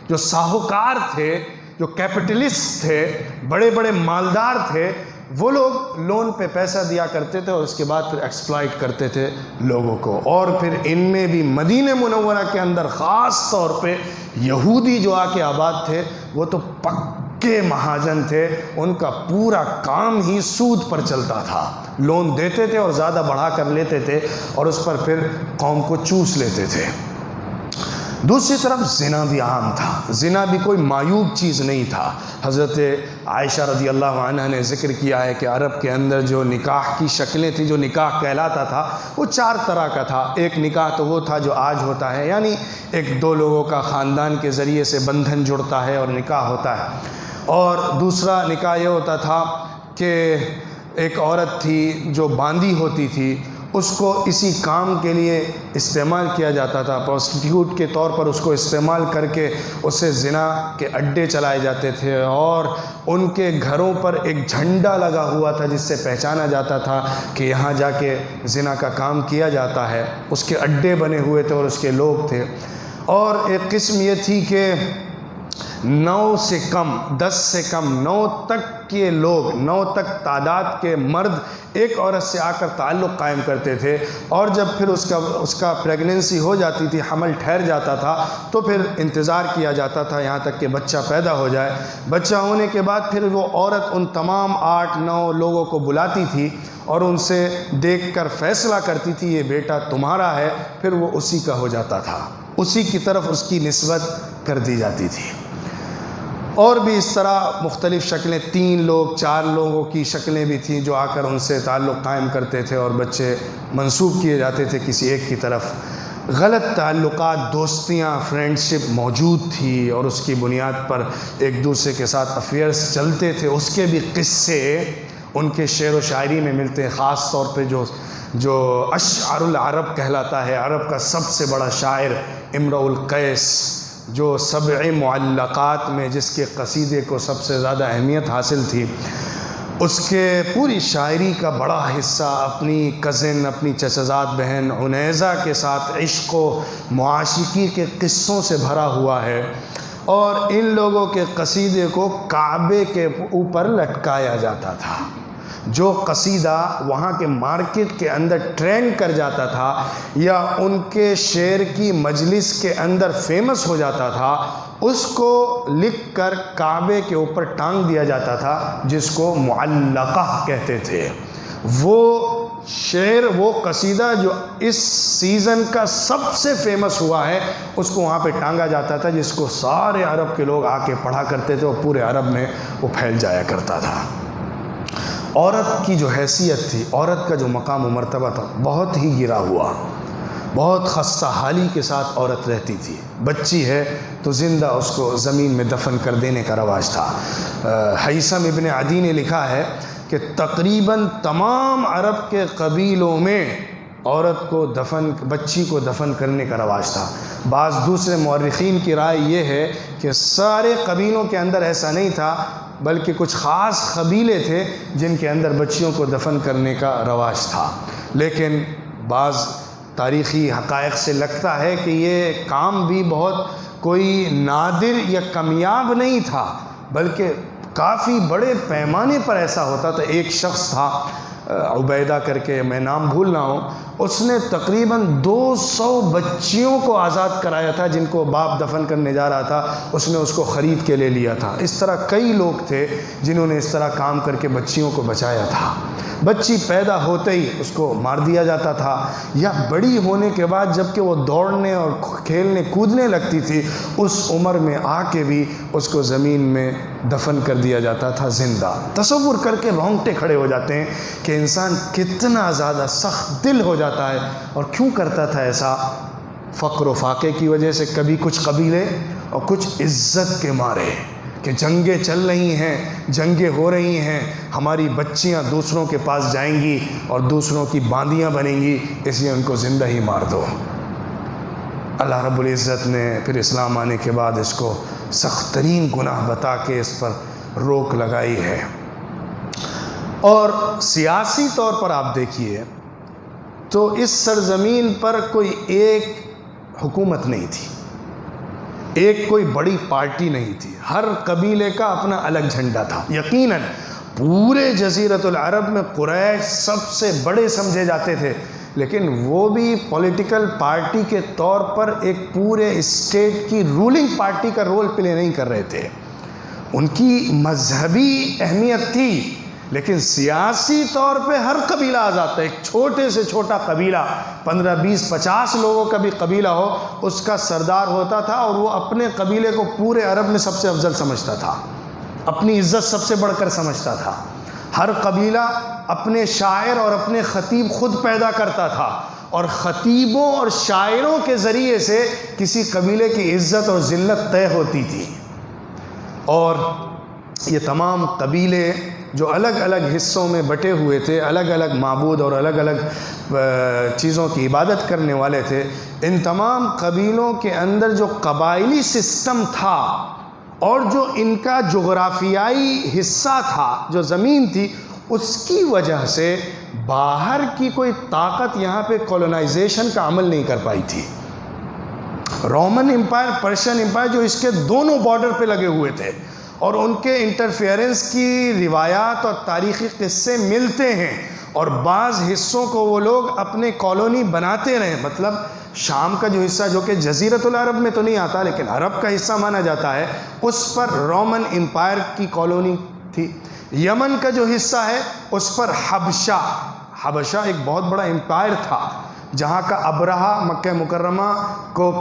جو ساہوکار تھے، جو کیپٹلسٹ تھے، بڑے بڑے مالدار تھے، وہ لوگ لون پہ پیسہ دیا کرتے تھے اور اس کے بعد پھر ایکسپلائٹ کرتے تھے لوگوں کو. اور پھر ان میں بھی مدینہ منورہ کے اندر خاص طور پہ یہودی جو آ کے آباد تھے وہ تو پکے مہاجن تھے. ان کا پورا کام ہی سود پر چلتا تھا. لون دیتے تھے اور زیادہ بڑھا کر لیتے تھے اور اس پر پھر قوم کو چوس لیتے تھے. دوسری طرف زنا بھی عام تھا. زنا بھی کوئی معیوب چیز نہیں تھا. حضرت عائشہ رضی اللہ عنہ نے ذکر کیا ہے کہ عرب کے اندر جو نکاح کی شکلیں تھیں, جو نکاح کہلاتا تھا, وہ 4 طرح کا تھا. ایک نکاح تو وہ تھا جو آج ہوتا ہے, یعنی ایک 2 لوگوں کا خاندان کے ذریعے سے بندھن جڑتا ہے اور نکاح ہوتا ہے. اور دوسرا نکاح یہ ہوتا تھا کہ ایک عورت تھی جو باندھی ہوتی تھی, اس کو اسی کام کے لیے استعمال کیا جاتا تھا. پروسٹیٹیوٹ کے طور پر اس کو استعمال کر کے اسے زنا کے اڈے چلائے جاتے تھے اور ان کے گھروں پر ایک جھنڈا لگا ہوا تھا جس سے پہچانا جاتا تھا کہ یہاں جا کے زنا کا کام کیا جاتا ہے. اس کے اڈے بنے ہوئے تھے اور اس کے لوگ تھے. اور ایک قسم یہ تھی کہ 9 سے کم 10 سے کم 9 تک کے لوگ, 9 تک تعداد کے مرد ایک عورت سے آ کر تعلق قائم کرتے تھے. اور جب پھر اس کا پریگننسی ہو جاتی تھی, حمل ٹھہر جاتا تھا, تو پھر انتظار کیا جاتا تھا یہاں تک کہ بچہ پیدا ہو جائے. بچہ ہونے کے بعد پھر وہ عورت ان تمام 8-9 لوگوں کو بلاتی تھی اور ان سے دیکھ کر فیصلہ کرتی تھی یہ بیٹا تمہارا ہے. پھر وہ اسی کا ہو جاتا تھا, اسی کی طرف اس کی نسبت کر دی جاتی تھی. اور بھی اس طرح مختلف شکلیں, 3 لوگ 4 لوگوں کی شکلیں بھی تھیں جو آ کر ان سے تعلق قائم کرتے تھے اور بچے منسوب کیے جاتے تھے کسی ایک کی طرف. غلط تعلقات, دوستیاں, فرینڈشپ موجود تھی اور اس کی بنیاد پر ایک دوسرے کے ساتھ افیئرس چلتے تھے. اس کے بھی قصے ان کے شعر و شاعری میں ملتے ہیں. خاص طور پہ جو اشعار العرب کہلاتا ہے, عرب کا سب سے بڑا شاعر امرؤ القیس, جو 7 معلقات میں جس کے قصیدے کو سب سے زیادہ اہمیت حاصل تھی, اس کے پوری شاعری کا بڑا حصہ اپنی کزن, اپنی چچزاد بہن عنیزہ کے ساتھ عشق و معاشقی کے قصوں سے بھرا ہوا ہے. اور ان لوگوں کے قصیدے کو کعبے کے اوپر لٹکایا جاتا تھا. جو قصیدہ وہاں کے مارکیٹ کے اندر ٹرینڈ کر جاتا تھا یا ان کے شعر کی مجلس کے اندر فیمس ہو جاتا تھا, اس کو لکھ کر کعبے کے اوپر ٹانگ دیا جاتا تھا, جس کو معلقہ کہتے تھے. وہ شعر, وہ قصیدہ جو اس سیزن کا سب سے فیمس ہوا ہے, اس کو وہاں پہ ٹانگا جاتا تھا, جس کو سارے عرب کے لوگ آ کے پڑھا کرتے تھے اور پورے عرب میں وہ پھیل جایا کرتا تھا. عورت کی جو حیثیت تھی, عورت کا جو مقام و مرتبہ تھا, بہت ہی گرا ہوا, بہت خستہ حالی کے ساتھ عورت رہتی تھی. بچی ہے تو زندہ اس کو زمین میں دفن کر دینے کا رواج تھا. حیثم ابن عدی نے لکھا ہے کہ تقریباً تمام عرب کے قبیلوں میں عورت کو بچی کو دفن کرنے کا رواج تھا. بعض دوسرے مورخین کی رائے یہ ہے کہ سارے قبیلوں کے اندر ایسا نہیں تھا, بلکہ کچھ خاص قبیلے تھے جن کے اندر بچیوں کو دفن کرنے کا رواج تھا. لیکن بعض تاریخی حقائق سے لگتا ہے کہ یہ کام بھی بہت کوئی نادر یا کمیاب نہیں تھا, بلکہ کافی بڑے پیمانے پر ایسا ہوتا تھا. ایک شخص تھا عبیدہ کر کے, میں نام بھول رہا ہوں, اس نے تقریباً 200 بچیوں کو آزاد کرایا تھا جن کو باپ دفن کرنے جا رہا تھا, اس نے اس کو خرید کے لے لیا تھا. اس طرح کئی لوگ تھے جنہوں نے اس طرح کام کر کے بچیوں کو بچایا تھا. بچی پیدا ہوتے ہی اس کو مار دیا جاتا تھا, یا بڑی ہونے کے بعد جب کہ وہ دوڑنے اور کھیلنے کودنے لگتی تھی, اس عمر میں آ کے بھی اس کو زمین میں دفن کر دیا جاتا تھا زندہ. تصور کر کے رونگٹے کھڑے ہو جاتے ہیں کہ انسان کتنا زیادہ سخت دل ہو جاتا ہے. اور کیوں کرتا تھا ایسا؟ فقر و فاقے کی وجہ سے, کبھی کچھ قبیلے اور کچھ عزت کے مارے کہ جنگیں چل رہی ہیں, جنگیں ہو رہی ہیں, ہماری بچیاں دوسروں کے پاس جائیں گی اور دوسروں کی باندیاں بنیں گی, اس لیے ان کو زندہ ہی مار دو. اللہ رب العزت نے پھر اسلام آنے کے بعد اس کو سخت ترین گناہ بتا کے اس پر روک لگائی ہے. اور سیاسی طور پر آپ دیکھیے تو اس سرزمین پر کوئی ایک حکومت نہیں تھی, ایک کوئی بڑی پارٹی نہیں تھی, ہر قبیلے کا اپنا الگ جھنڈا تھا. یقیناً پورے جزیرۃ العرب میں قریش سب سے بڑے سمجھے جاتے تھے، لیکن وہ بھی پولیٹیکل پارٹی کے طور پر ایک پورے اسٹیٹ کی رولنگ پارٹی کا رول پلے نہیں کر رہے تھے۔ ان کی مذہبی اہمیت تھی، لیکن سیاسی طور پہ ہر قبیلہ آزاد تھا۔ ایک چھوٹے سے چھوٹا قبیلہ 15 20 50 لوگوں کا بھی قبیلہ ہو، اس کا سردار ہوتا تھا، اور وہ اپنے قبیلے کو پورے عرب میں سب سے افضل سمجھتا تھا، اپنی عزت سب سے بڑھ کر سمجھتا تھا۔ ہر قبیلہ اپنے شاعر اور اپنے خطیب خود پیدا کرتا تھا، اور خطیبوں اور شاعروں کے ذریعے سے کسی قبیلے کی عزت اور ذلت طے ہوتی تھی۔ اور یہ تمام قبیلے جو الگ الگ حصوں میں بٹے ہوئے تھے، الگ الگ معبود اور الگ الگ چیزوں کی عبادت کرنے والے تھے، ان تمام قبیلوں کے اندر جو قبائلی سسٹم تھا اور جو ان کا جغرافیائی حصہ تھا، جو زمین تھی، اس کی وجہ سے باہر کی کوئی طاقت یہاں پہ کولونائزیشن کا عمل نہیں کر پائی تھی۔ رومن امپائر، پرشین امپائر جو اس کے دونوں بارڈر پہ لگے ہوئے تھے، اور ان کے انٹرفیئرنس کی روایات اور تاریخی قصے ملتے ہیں، اور بعض حصوں کو وہ لوگ اپنے کالونی بناتے رہے۔ مطلب شام کا جو حصہ، جو کہ جزیرۃ العرب میں تو نہیں آتا لیکن عرب کا حصہ مانا جاتا ہے، اس پر رومن امپائر کی کالونی تھی۔ یمن کا جو حصہ ہے اس پر حبشہ ایک بہت بڑا امپائر تھا، جہاں کا ابرہہ مکہ مکرمہ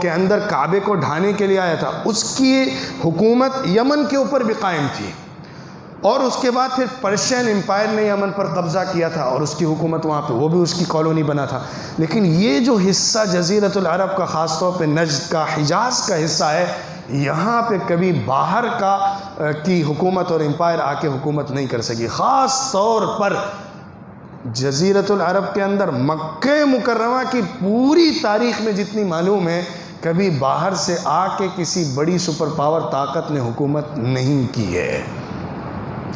کے اندر کعبے کو ڈھانے کے لیے آیا تھا، اس کی حکومت یمن کے اوپر بھی قائم تھی۔ اور اس کے بعد پھر پرشین امپائر نے یمن پر قبضہ کیا تھا، اور اس کی حکومت وہاں پہ، وہ بھی اس کی کالونی بنا تھا۔ لیکن یہ جو حصہ جزیرۃ العرب کا، خاص طور پہ نجد کا، حجاز کا حصہ ہے، یہاں پہ کبھی باہر کی حکومت اور امپائر آ کے حکومت نہیں کر سکی۔ خاص طور پر جزیرۃ العرب کے اندر مکہ مکرمہ کی پوری تاریخ میں جتنی معلوم ہے، کبھی باہر سے آ کے کسی بڑی سپر پاور طاقت نے حکومت نہیں کی ہے،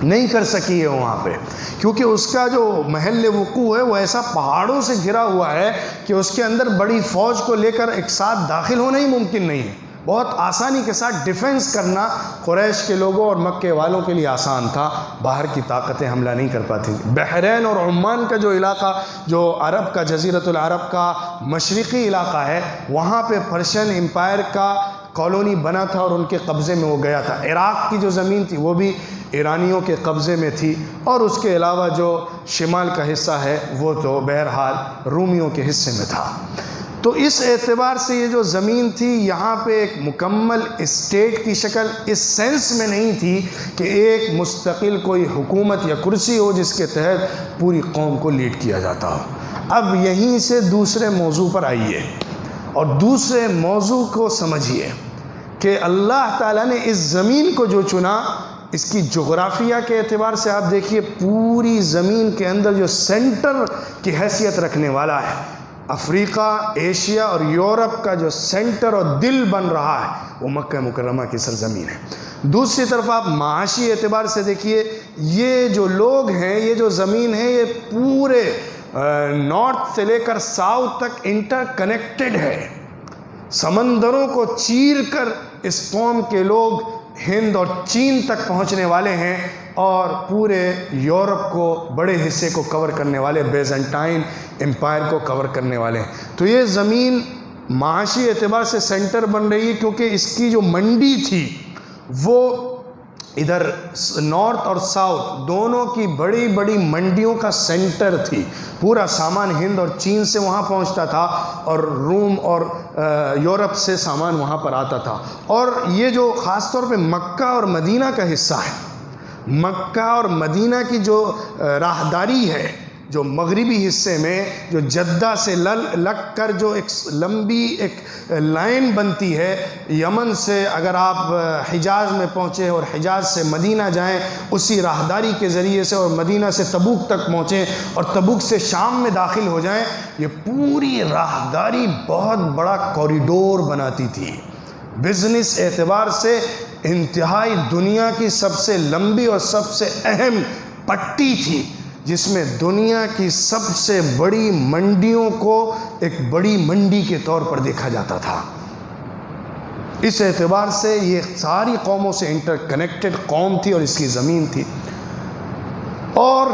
نہیں کر سکی ہے وہاں پہ، کیونکہ اس کا جو محل وقوع ہے وہ ایسا پہاڑوں سے گھرا ہوا ہے کہ اس کے اندر بڑی فوج کو لے کر ایک ساتھ داخل ہونا ہی ممکن نہیں ہے۔ بہت آسانی کے ساتھ ڈیفنس کرنا قریش کے لوگوں اور مکے والوں کے لیے آسان تھا، باہر کی طاقتیں حملہ نہیں کر پاتی۔ بحرین اور عمان کا جو علاقہ، جو عرب کا، جزیرۃ العرب کا مشرقی علاقہ ہے، وہاں پہ پرشین امپائر کا کالونی بنا تھا اور ان کے قبضے میں وہ گیا تھا۔ عراق کی جو زمین تھی وہ بھی ایرانیوں کے قبضے میں تھی، اور اس کے علاوہ جو شمال کا حصہ ہے وہ تو بہرحال رومیوں کے حصے میں تھا۔ تو اس اعتبار سے یہ جو زمین تھی، یہاں پہ ایک مکمل اسٹیٹ کی شکل اس سینس میں نہیں تھی کہ ایک مستقل کوئی حکومت یا کرسی ہو جس کے تحت پوری قوم کو لیڈ کیا جاتا ہو۔ اب یہیں سے دوسرے موضوع پر آئیے اور دوسرے موضوع کو سمجھیے کہ اللہ تعالیٰ نے اس زمین کو جو چنا، اس کی جغرافیہ کے اعتبار سے آپ دیکھیے، پوری زمین کے اندر جو سینٹر کی حیثیت رکھنے والا ہے، افریقہ، ایشیا اور یورپ کا جو سینٹر اور دل بن رہا ہے، وہ مکہ مکرمہ کی سرزمین ہے۔ دوسری طرف آپ معاشی اعتبار سے دیکھیے، یہ جو لوگ ہیں، یہ جو زمین ہے، یہ پورے نارتھ سے لے کر ساؤتھ تک انٹر کنیکٹڈ ہے۔ سمندروں کو چیر کر اس قوم کے لوگ ہند اور چین تک پہنچنے والے ہیں، اور پورے یورپ کو، بڑے حصے کو کور کرنے والے، بیزنٹائن امپائر کو کور کرنے والے ہیں۔ تو یہ زمین معاشی اعتبار سے سینٹر بن رہی ہے، کیونکہ اس کی جو منڈی تھی وہ ادھر نارتھ اور ساؤتھ دونوں کی بڑی بڑی منڈیوں کا سینٹر تھی۔ پورا سامان ہند اور چین سے وہاں پہنچتا تھا، اور روم اور یورپ سے سامان وہاں پر آتا تھا۔ اور یہ جو خاص طور پہ مکہ اور مدینہ کا حصہ ہے، مکہ اور مدینہ کی جو راہداری ہے، جو مغربی حصے میں جو جدہ سے لگ کر جو ایک لمبی ایک لائن بنتی ہے، یمن سے اگر آپ حجاز میں پہنچے اور حجاز سے مدینہ جائیں اسی راہداری کے ذریعے سے، اور مدینہ سے تبوک تک پہنچیں اور تبوک سے شام میں داخل ہو جائیں، یہ پوری راہداری بہت بڑا کوریڈور بناتی تھی۔ بزنس اعتبار سے انتہائی دنیا کی سب سے لمبی اور سب سے اہم پٹی تھی، جس میں دنیا کی سب سے بڑی منڈیوں کو ایک بڑی منڈی کے طور پر دیکھا جاتا تھا۔ اس اعتبار سے یہ ساری قوموں سے انٹر کنیکٹڈ قوم تھی اور اس کی زمین تھی۔ اور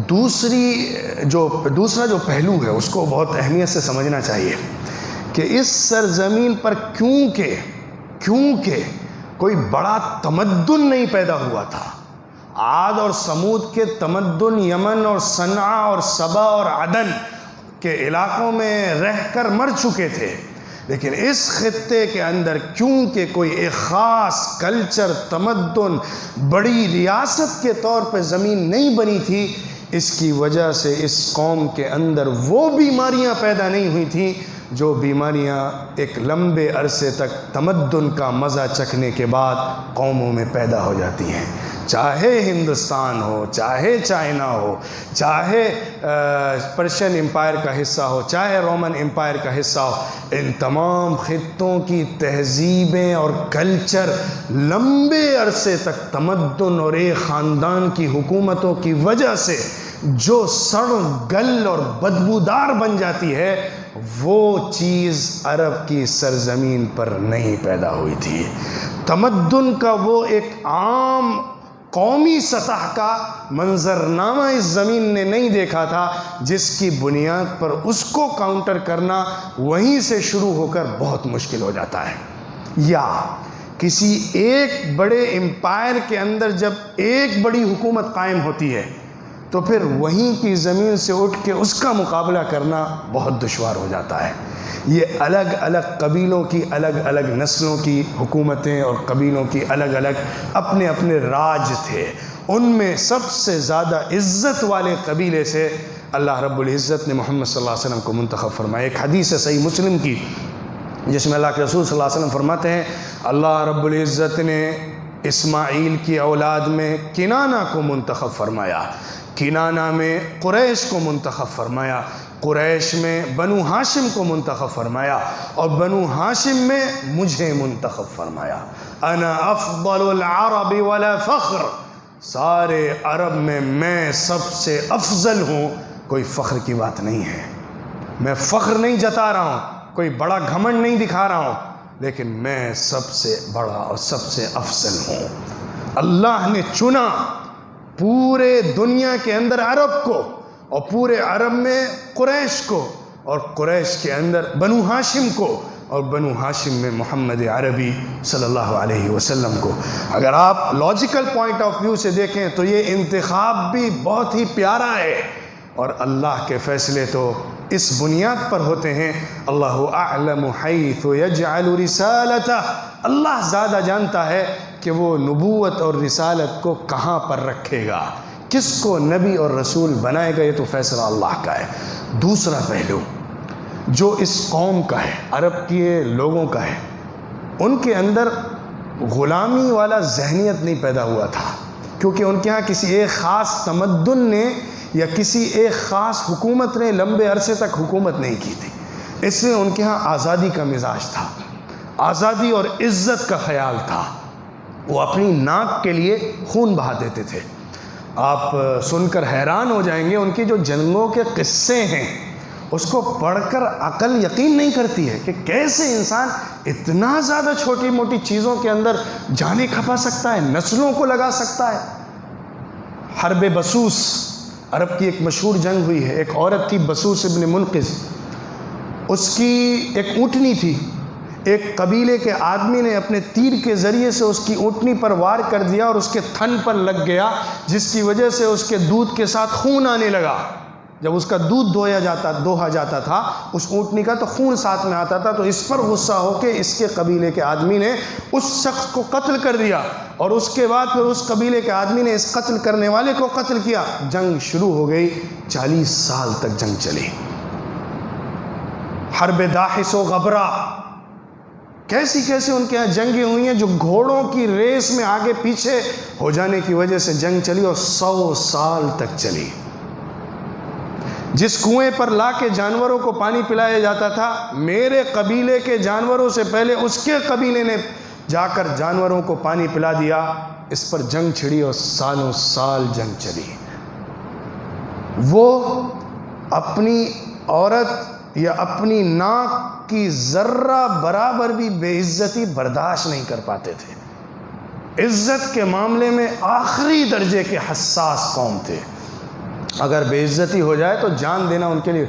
دوسرا جو پہلو ہے اس کو بہت اہمیت سے سمجھنا چاہیے کہ اس سرزمین پر کیونکہ کوئی بڑا تمدن نہیں پیدا ہوا تھا. عاد اور سمود کے تمدن یمن اور صنعا اور سبا اور عدن کے علاقوں میں رہ کر مر چکے تھے، لیکن اس خطے کے اندر کیونکہ کوئی ایک خاص کلچر، تمدن، بڑی ریاست کے طور پہ زمین نہیں بنی تھی، اس کی وجہ سے اس قوم کے اندر وہ بیماریاں پیدا نہیں ہوئی تھیں جو بیماریاں ایک لمبے عرصے تک تمدن کا مزہ چکھنے کے بعد قوموں میں پیدا ہو جاتی ہیں. چاہے ہندوستان ہو، چاہے چائنا ہو، چاہے پرشین امپائر کا حصہ ہو، چاہے رومن امپائر کا حصہ ہو، ان تمام خطوں کی تہذیبیں اور کلچر لمبے عرصے تک تمدن اور ایک خاندان کی حکومتوں کی وجہ سے جو سڑ گل اور بدبودار بن جاتی ہے، وہ چیز عرب کی سرزمین پر نہیں پیدا ہوئی تھی. تمدن کا وہ ایک عام قومی سطح کا منظرنامہ اس زمین نے نہیں دیکھا تھا جس کی بنیاد پر اس کو کاؤنٹر کرنا وہیں سے شروع ہو کر بہت مشکل ہو جاتا ہے. یا کسی ایک بڑے امپائر کے اندر جب ایک بڑی حکومت قائم ہوتی ہے تو پھر وہیں کی زمین سے اٹھ کے اس کا مقابلہ کرنا بہت دشوار ہو جاتا ہے. یہ الگ الگ قبیلوں کی الگ الگ نسلوں کی حکومتیں اور قبیلوں کی الگ الگ اپنے اپنے راج تھے. ان میں سب سے زیادہ عزت والے قبیلے سے اللہ رب العزت نے محمد صلی اللہ علیہ وسلم کو منتخب فرمایا. ایک حدیث ہے صحیح مسلم کی جس میں اللہ کے رسول صلی اللہ علیہ وسلم فرماتے ہیں اللہ رب العزت نے اسماعیل کی اولاد میں کنانہ کو منتخب فرمایا، کنانہ میں قریش کو منتخب فرمایا، قریش میں بنو ہاشم کو منتخب فرمایا، اور بنو ہاشم میں مجھے منتخب فرمایا. انا افضل العرب ولا فخر، سارے عرب میں سب سے افضل ہوں، کوئی فخر کی بات نہیں ہے. میں فخر نہیں جتا رہا ہوں، کوئی بڑا گھمنڈ نہیں دکھا رہا ہوں، لیکن میں سب سے بڑا اور سب سے افضل ہوں. اللہ نے چنا پورے دنیا کے اندر عرب کو، اور پورے عرب میں قریش کو، اور قریش کے اندر بنو ہاشم کو، اور بنو ہاشم میں محمد عربی صلی اللہ علیہ وسلم کو. اگر آپ لاجیکل پوائنٹ آف ویو سے دیکھیں تو یہ انتخاب بھی بہت ہی پیارا ہے، اور اللہ کے فیصلے تو اس بنیاد پر ہوتے ہیں اللہ اعلم حیث یجعل رسالتہ، اللہ زیادہ جانتا ہے کہ وہ نبوت اور رسالت کو کہاں پر رکھے گا، کس کو نبی اور رسول بنائے گا، یہ تو فیصلہ اللہ کا ہے. دوسرا پہلو جو اس قوم کا ہے، عرب کے لوگوں کا ہے، ان کے اندر غلامی والا ذہنیت نہیں پیدا ہوا تھا، کیونکہ ان کے ہاں کسی ایک خاص تمدن نے یا کسی ایک خاص حکومت نے لمبے عرصے تک حکومت نہیں کی تھی. اس لیے ان کے ہاں آزادی کا مزاج تھا، آزادی اور عزت کا خیال تھا. وہ اپنی ناک کے لیے خون بہا دیتے تھے. آپ سن کر حیران ہو جائیں گے، ان کی جو جنگوں کے قصے ہیں اس کو پڑھ کر عقل یقین نہیں کرتی ہے کہ کیسے انسان اتنا زیادہ چھوٹی موٹی چیزوں کے اندر جانیں کھپا سکتا ہے، نسلوں کو لگا سکتا ہے. حرب بسوس عرب کی ایک مشہور جنگ ہوئی ہے. ایک عورت تھی بسوس ابن منقذ، اس کی ایک اونٹنی تھی. ایک قبیلے کے آدمی نے اپنے تیر کے ذریعے سے اس کی اونٹنی پر وار کر دیا اور اس کے تھن پر لگ گیا، جس کی وجہ سے اس کے دودھ کے ساتھ خون آنے لگا. جب اس کا دودھ دوہا جاتا تھا اس اونٹنی کا تو خون ساتھ میں آتا تھا. تو اس پر غصہ ہو کے اس کے قبیلے کے آدمی نے اس شخص کو قتل کر دیا، اور اس کے بعد پھر اس قبیلے کے آدمی نے اس قتل کرنے والے کو قتل کیا. جنگ شروع ہو گئی، 40 سال تک جنگ چلی. حرب داحس و غبرہ، کیسی ان کے یہاں جنگیں ہوئی ہیں جو گھوڑوں کی ریس میں آگے پیچھے ہو جانے کی وجہ سے جنگ چلی، اور 100 سال تک چلی. جس کنویں پر لا کے جانوروں کو پانی پلایا جاتا تھا، میرے قبیلے کے جانوروں سے پہلے اس کے قبیلے نے جا کر جانوروں کو پانی پلا دیا. اس پر جنگ چھڑی اور سالوں سال جنگ چلی. وہ اپنی عورت یا اپنی ناک کی ذرہ برابر بھی بے عزتی برداشت نہیں کر پاتے تھے. عزت کے معاملے میں آخری درجے کے حساس قوم تھے. اگر بے عزتی ہو جائے تو جان دینا ان کے لیے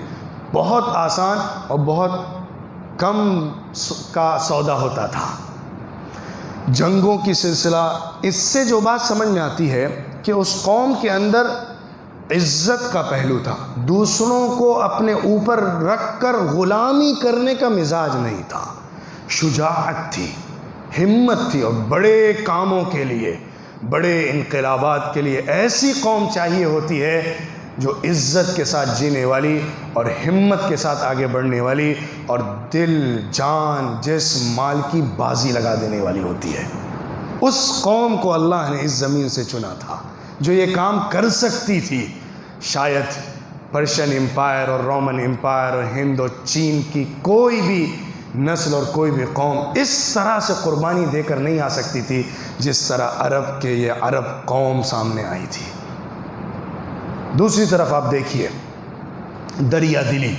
بہت آسان اور بہت کم کا سودا ہوتا تھا. جنگوں کی سلسلہ، اس سے جو بات سمجھ میں آتی ہے کہ اس قوم کے اندر عزت کا پہلو تھا. دوسروں کو اپنے اوپر رکھ کر غلامی کرنے کا مزاج نہیں تھا. شجاعت تھی، ہمت تھی، اور بڑے کاموں کے لیے، بڑے انقلابات کے لیے ایسی قوم چاہیے ہوتی ہے جو عزت کے ساتھ جینے والی اور ہمت کے ساتھ آگے بڑھنے والی اور دل، جان، جسم، مال کی بازی لگا دینے والی ہوتی ہے. اس قوم کو اللہ نے اس زمین سے چنا تھا جو یہ کام کر سکتی تھی. شاید پرشین امپائر اور رومن امپائر اور ہند اور چین کی کوئی بھی نسل اور کوئی بھی قوم اس طرح سے قربانی دے کر نہیں آ سکتی تھی جس طرح عرب کے یہ عرب قوم سامنے آئی تھی. دوسری طرف آپ دیکھیے دریا دلی،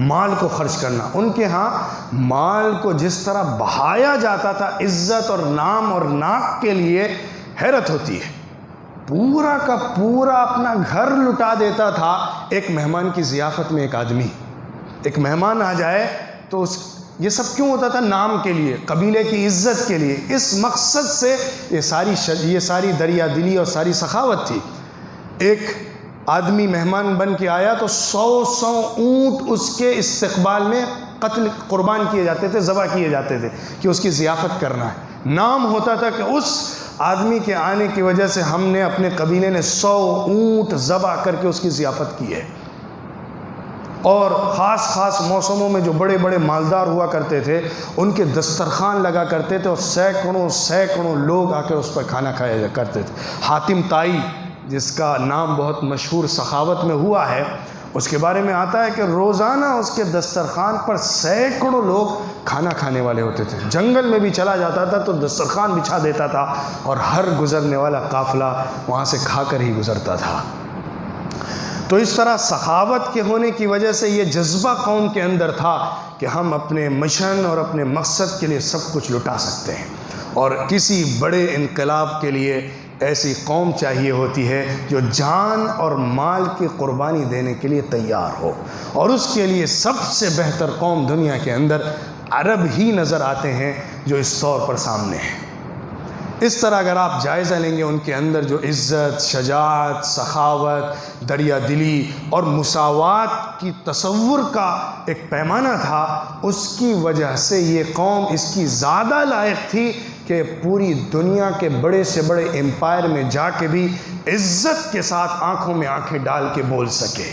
مال کو خرچ کرنا. ان کے ہاں مال کو جس طرح بہایا جاتا تھا عزت اور نام اور ناک کے لیے، حیرت ہوتی ہے. پورا کا پورا اپنا گھر لٹا دیتا تھا. ایک مہمان کی ضیافت میں ایک مہمان آ جائے تو یہ سب کیوں ہوتا تھا؟ نام کے لیے، قبیلے کی عزت کے لیے. اس مقصد سے یہ ساری دریا دلی اور ساری سخاوت تھی. ایک آدمی مہمان بن کے آیا تو 100 اونٹ اس کے استقبال میں قربان کیے جاتے تھے، ذبح کیے جاتے تھے کہ اس کی ضیافت کرنا ہے. نام ہوتا تھا کہ اس آدمی کے آنے کی وجہ سے ہم نے، اپنے قبیلے نے 100 اونٹ ذبح کر کے اس کی ضیافت کی ہے. اور خاص موسموں میں جو بڑے بڑے مالدار ہوا کرتے تھے ان کے دسترخوان لگا کرتے تھے اور سینکڑوں لوگ آ کر اس پر کھانا کھایا کرتے تھے. حاتم طائی، جس کا نام بہت مشہور سخاوت میں ہوا ہے، اس کے بارے میں آتا ہے کہ روزانہ اس کے دسترخوان پر سینکڑوں لوگ کھانا کھانے والے ہوتے تھے. جنگل میں بھی چلا جاتا تھا تو دسترخوان بچھا دیتا تھا اور ہر گزرنے والا قافلہ وہاں سے کھا کر ہی گزرتا تھا. تو اس طرح سخاوت کے ہونے کی وجہ سے یہ جذبہ قوم کے اندر تھا کہ ہم اپنے مشن اور اپنے مقصد کے لیے سب کچھ لٹا سکتے ہیں. اور کسی بڑے انقلاب کے لیے ایسی قوم چاہیے ہوتی ہے جو جان اور مال کی قربانی دینے کے لیے تیار ہو. اور اس کے لیے سب سے بہتر قوم دنیا کے اندر عرب ہی نظر آتے ہیں جو اس طور پر سامنے ہیں. اس طرح اگر آپ جائزہ لیں گے ان کے اندر جو عزت، شجاعت، سخاوت، دریا دلی اور مساوات کی تصور کا ایک پیمانہ تھا، اس کی وجہ سے یہ قوم اس کی زیادہ لائق تھی کہ پوری دنیا کے بڑے سے بڑے امپائر میں جا کے بھی عزت کے ساتھ آنکھوں میں آنکھیں ڈال کے بول سکے.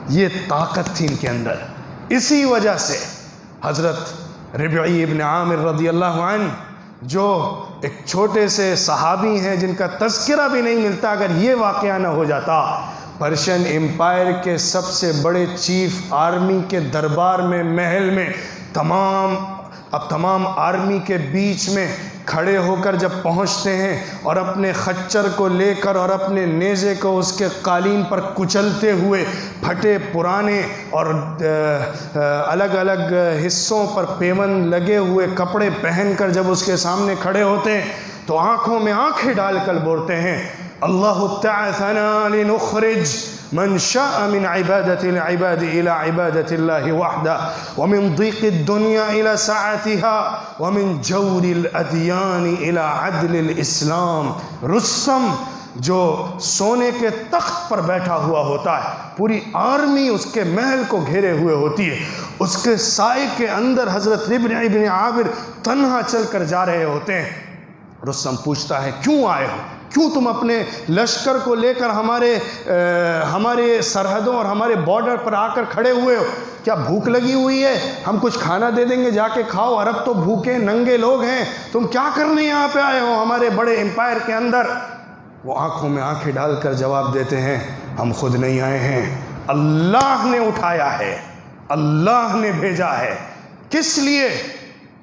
یہ طاقت تھی ان کے اندر. اسی وجہ سے حضرت ربعی ابن عامر رضی اللہ عنہ، جو ایک چھوٹے سے صحابی ہیں جن کا تذکرہ بھی نہیں ملتا، اگر یہ واقعہ نہ ہو جاتا، پرشین امپائر کے سب سے بڑے چیف آرمی کے دربار میں، محل میں، تمام آرمی کے بیچ میں کھڑے ہو کر جب پہنچتے ہیں اور اپنے خچر کو لے کر اور اپنے نیزے کو اس کے قالین پر کچلتے ہوئے، پھٹے پرانے اور الگ الگ حصوں پر پیوند لگے ہوئے کپڑے پہن کر جب اس کے سامنے کھڑے ہوتے ہیں تو آنکھوں میں آنکھیں ڈال کر بولتے ہیں، اللہ ابتعثنا لنخرج من شاء من عبادة العباد إلى عبادة الله وحده ومن ضيق الدنيا إلى سعتها ومن جور الأديان إلى عدل الإسلام. رستم جو سونے کے تخت پر بیٹھا ہوا ہوتا ہے، پوری آرمی اس کے محل کو گھیرے ہوئے ہوتی ہے، اس کے سائے کے اندر حضرت ربعی ابن عامر تنہا چل کر جا رہے ہوتے ہیں. رستم پوچھتا ہے، کیوں آئے ہو؟ کیوں تم اپنے لشکر کو لے کر ہمارے سرحدوں اور ہمارے بارڈر پر آ کر کھڑے ہوئے ہو؟ کیا بھوک لگی ہوئی ہے؟ ہم کچھ کھانا دے دیں گے، جا کے کھاؤ. عرب تو بھوکے ننگے لوگ ہیں، تم کیا کرنے یہاں پہ آئے ہو ہمارے بڑے امپائر کے اندر؟ وہ آنکھوں میں آنکھیں ڈال کر جواب دیتے ہیں، ہم خود نہیں آئے ہیں، اللہ نے اٹھایا ہے، اللہ نے بھیجا ہے. کس لیے؟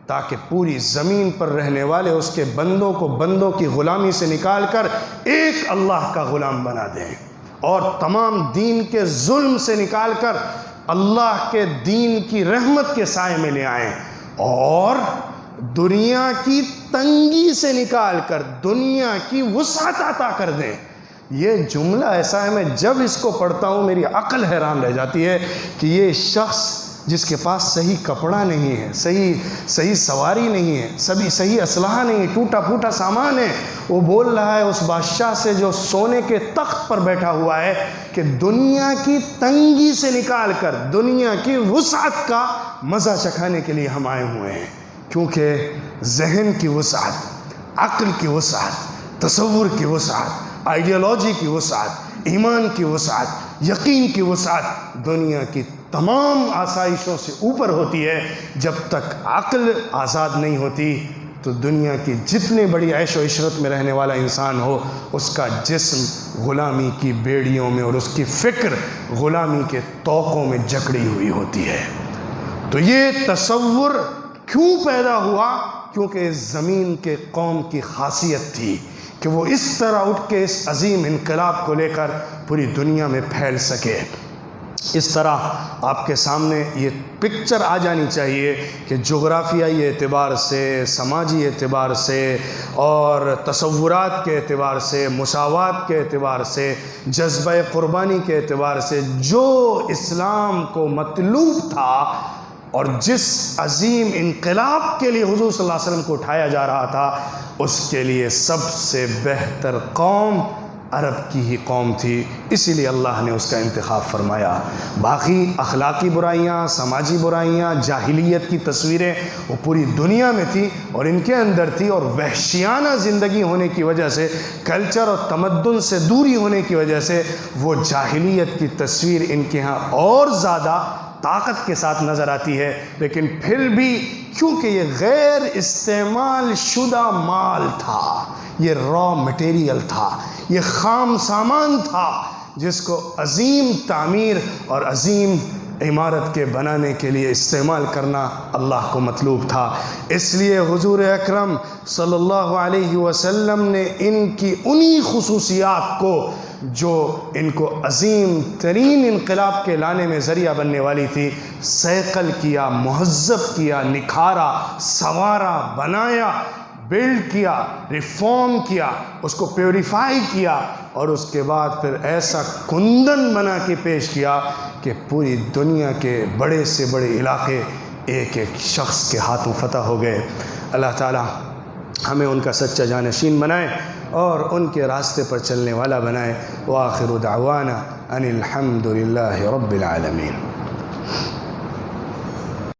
تاکہ پوری زمین پر رہنے والے اس کے بندوں کو بندوں کی غلامی سے نکال کر ایک اللہ کا غلام بنا دیں اور تمام دین کے ظلم سے نکال کر اللہ کے دین کی رحمت کے سائے میں لے آئیں اور دنیا کی تنگی سے نکال کر دنیا کی وسعت عطا کر دیں. یہ جملہ ایسا ہے، میں جب اس کو پڑھتا ہوں میری عقل حیران رہ جاتی ہے کہ یہ شخص جس کے پاس صحیح کپڑا نہیں ہے، صحیح سواری نہیں ہے، صحیح اسلحہ نہیں ہے، ٹوٹا پھوٹا سامان ہے، وہ بول رہا ہے اس بادشاہ سے جو سونے کے تخت پر بیٹھا ہوا ہے کہ دنیا کی تنگی سے نکال کر دنیا کی وسعت کا مزہ چکھانے کے لیے ہم آئے ہوئے ہیں. کیونکہ ذہن کی وسعت، عقل کی وسعت، تصور کی وسعت، آئیڈیالوجی کی وسعت، ایمان کی وسعت، یقین کی وسعت دنیا کی تمام آسائشوں سے اوپر ہوتی ہے. جب تک عقل آزاد نہیں ہوتی تو دنیا کی جتنے بڑی عیش و عشرت میں رہنے والا انسان ہو، اس کا جسم غلامی کی بیڑیوں میں اور اس کی فکر غلامی کے طوقوں میں جکڑی ہوئی ہوتی ہے. تو یہ تصور کیوں پیدا ہوا؟ کیونکہ اس زمین کے قوم کی خاصیت تھی کہ وہ اس طرح اٹھ کے اس عظیم انقلاب کو لے کر پوری دنیا میں پھیل سکے. اس طرح آپ کے سامنے یہ پکچر آ جانی چاہیے کہ جغرافیائی اعتبار سے، سماجی اعتبار سے اور تصورات کے اعتبار سے، مساوات کے اعتبار سے، جذبہ قربانی کے اعتبار سے جو اسلام کو مطلوب تھا اور جس عظیم انقلاب کے لیے حضور صلی اللہ علیہ وسلم کو اٹھایا جا رہا تھا، اس کے لیے سب سے بہتر قوم عرب کی ہی قوم تھی. اسی لیے اللہ نے اس کا انتخاب فرمایا. باقی اخلاقی برائیاں، سماجی برائیاں، جاہلیت کی تصویریں وہ پوری دنیا میں تھی اور ان کے اندر تھی، اور وحشیانہ زندگی ہونے کی وجہ سے، کلچر اور تمدن سے دوری ہونے کی وجہ سے وہ جاہلیت کی تصویر ان کے ہاں اور زیادہ طاقت کے ساتھ نظر آتی ہے. لیکن پھر بھی کیونکہ یہ غیر استعمال شدہ مال تھا، یہ را مٹیریل تھا، یہ خام سامان تھا جس کو عظیم تعمیر اور عظیم عمارت کے بنانے کے لیے استعمال کرنا اللہ کو مطلوب تھا. اس لیے حضور اکرم صلی اللہ علیہ وسلم نے ان کی انہی خصوصیات کو جو ان کو عظیم ترین انقلاب کے لانے میں ذریعہ بننے والی تھی، صیقل کیا، مہذب کیا، نکھارا، سنوارا، بنایا، بلڈ کیا، ریفارم کیا، اس کو پیوریفائی کیا، اور اس کے بعد پھر ایسا کندن بنا کے پیش کیا کہ پوری دنیا کے بڑے سے بڑے علاقے ایک ایک شخص کے ہاتھوں فتح ہو گئے. اللہ تعالی ہمیں ان کا سچا جانشین بنائے اور ان کے راستے پر چلنے والا بنائے. وآخر دعوانا ان الحمد للہ رب العالمین.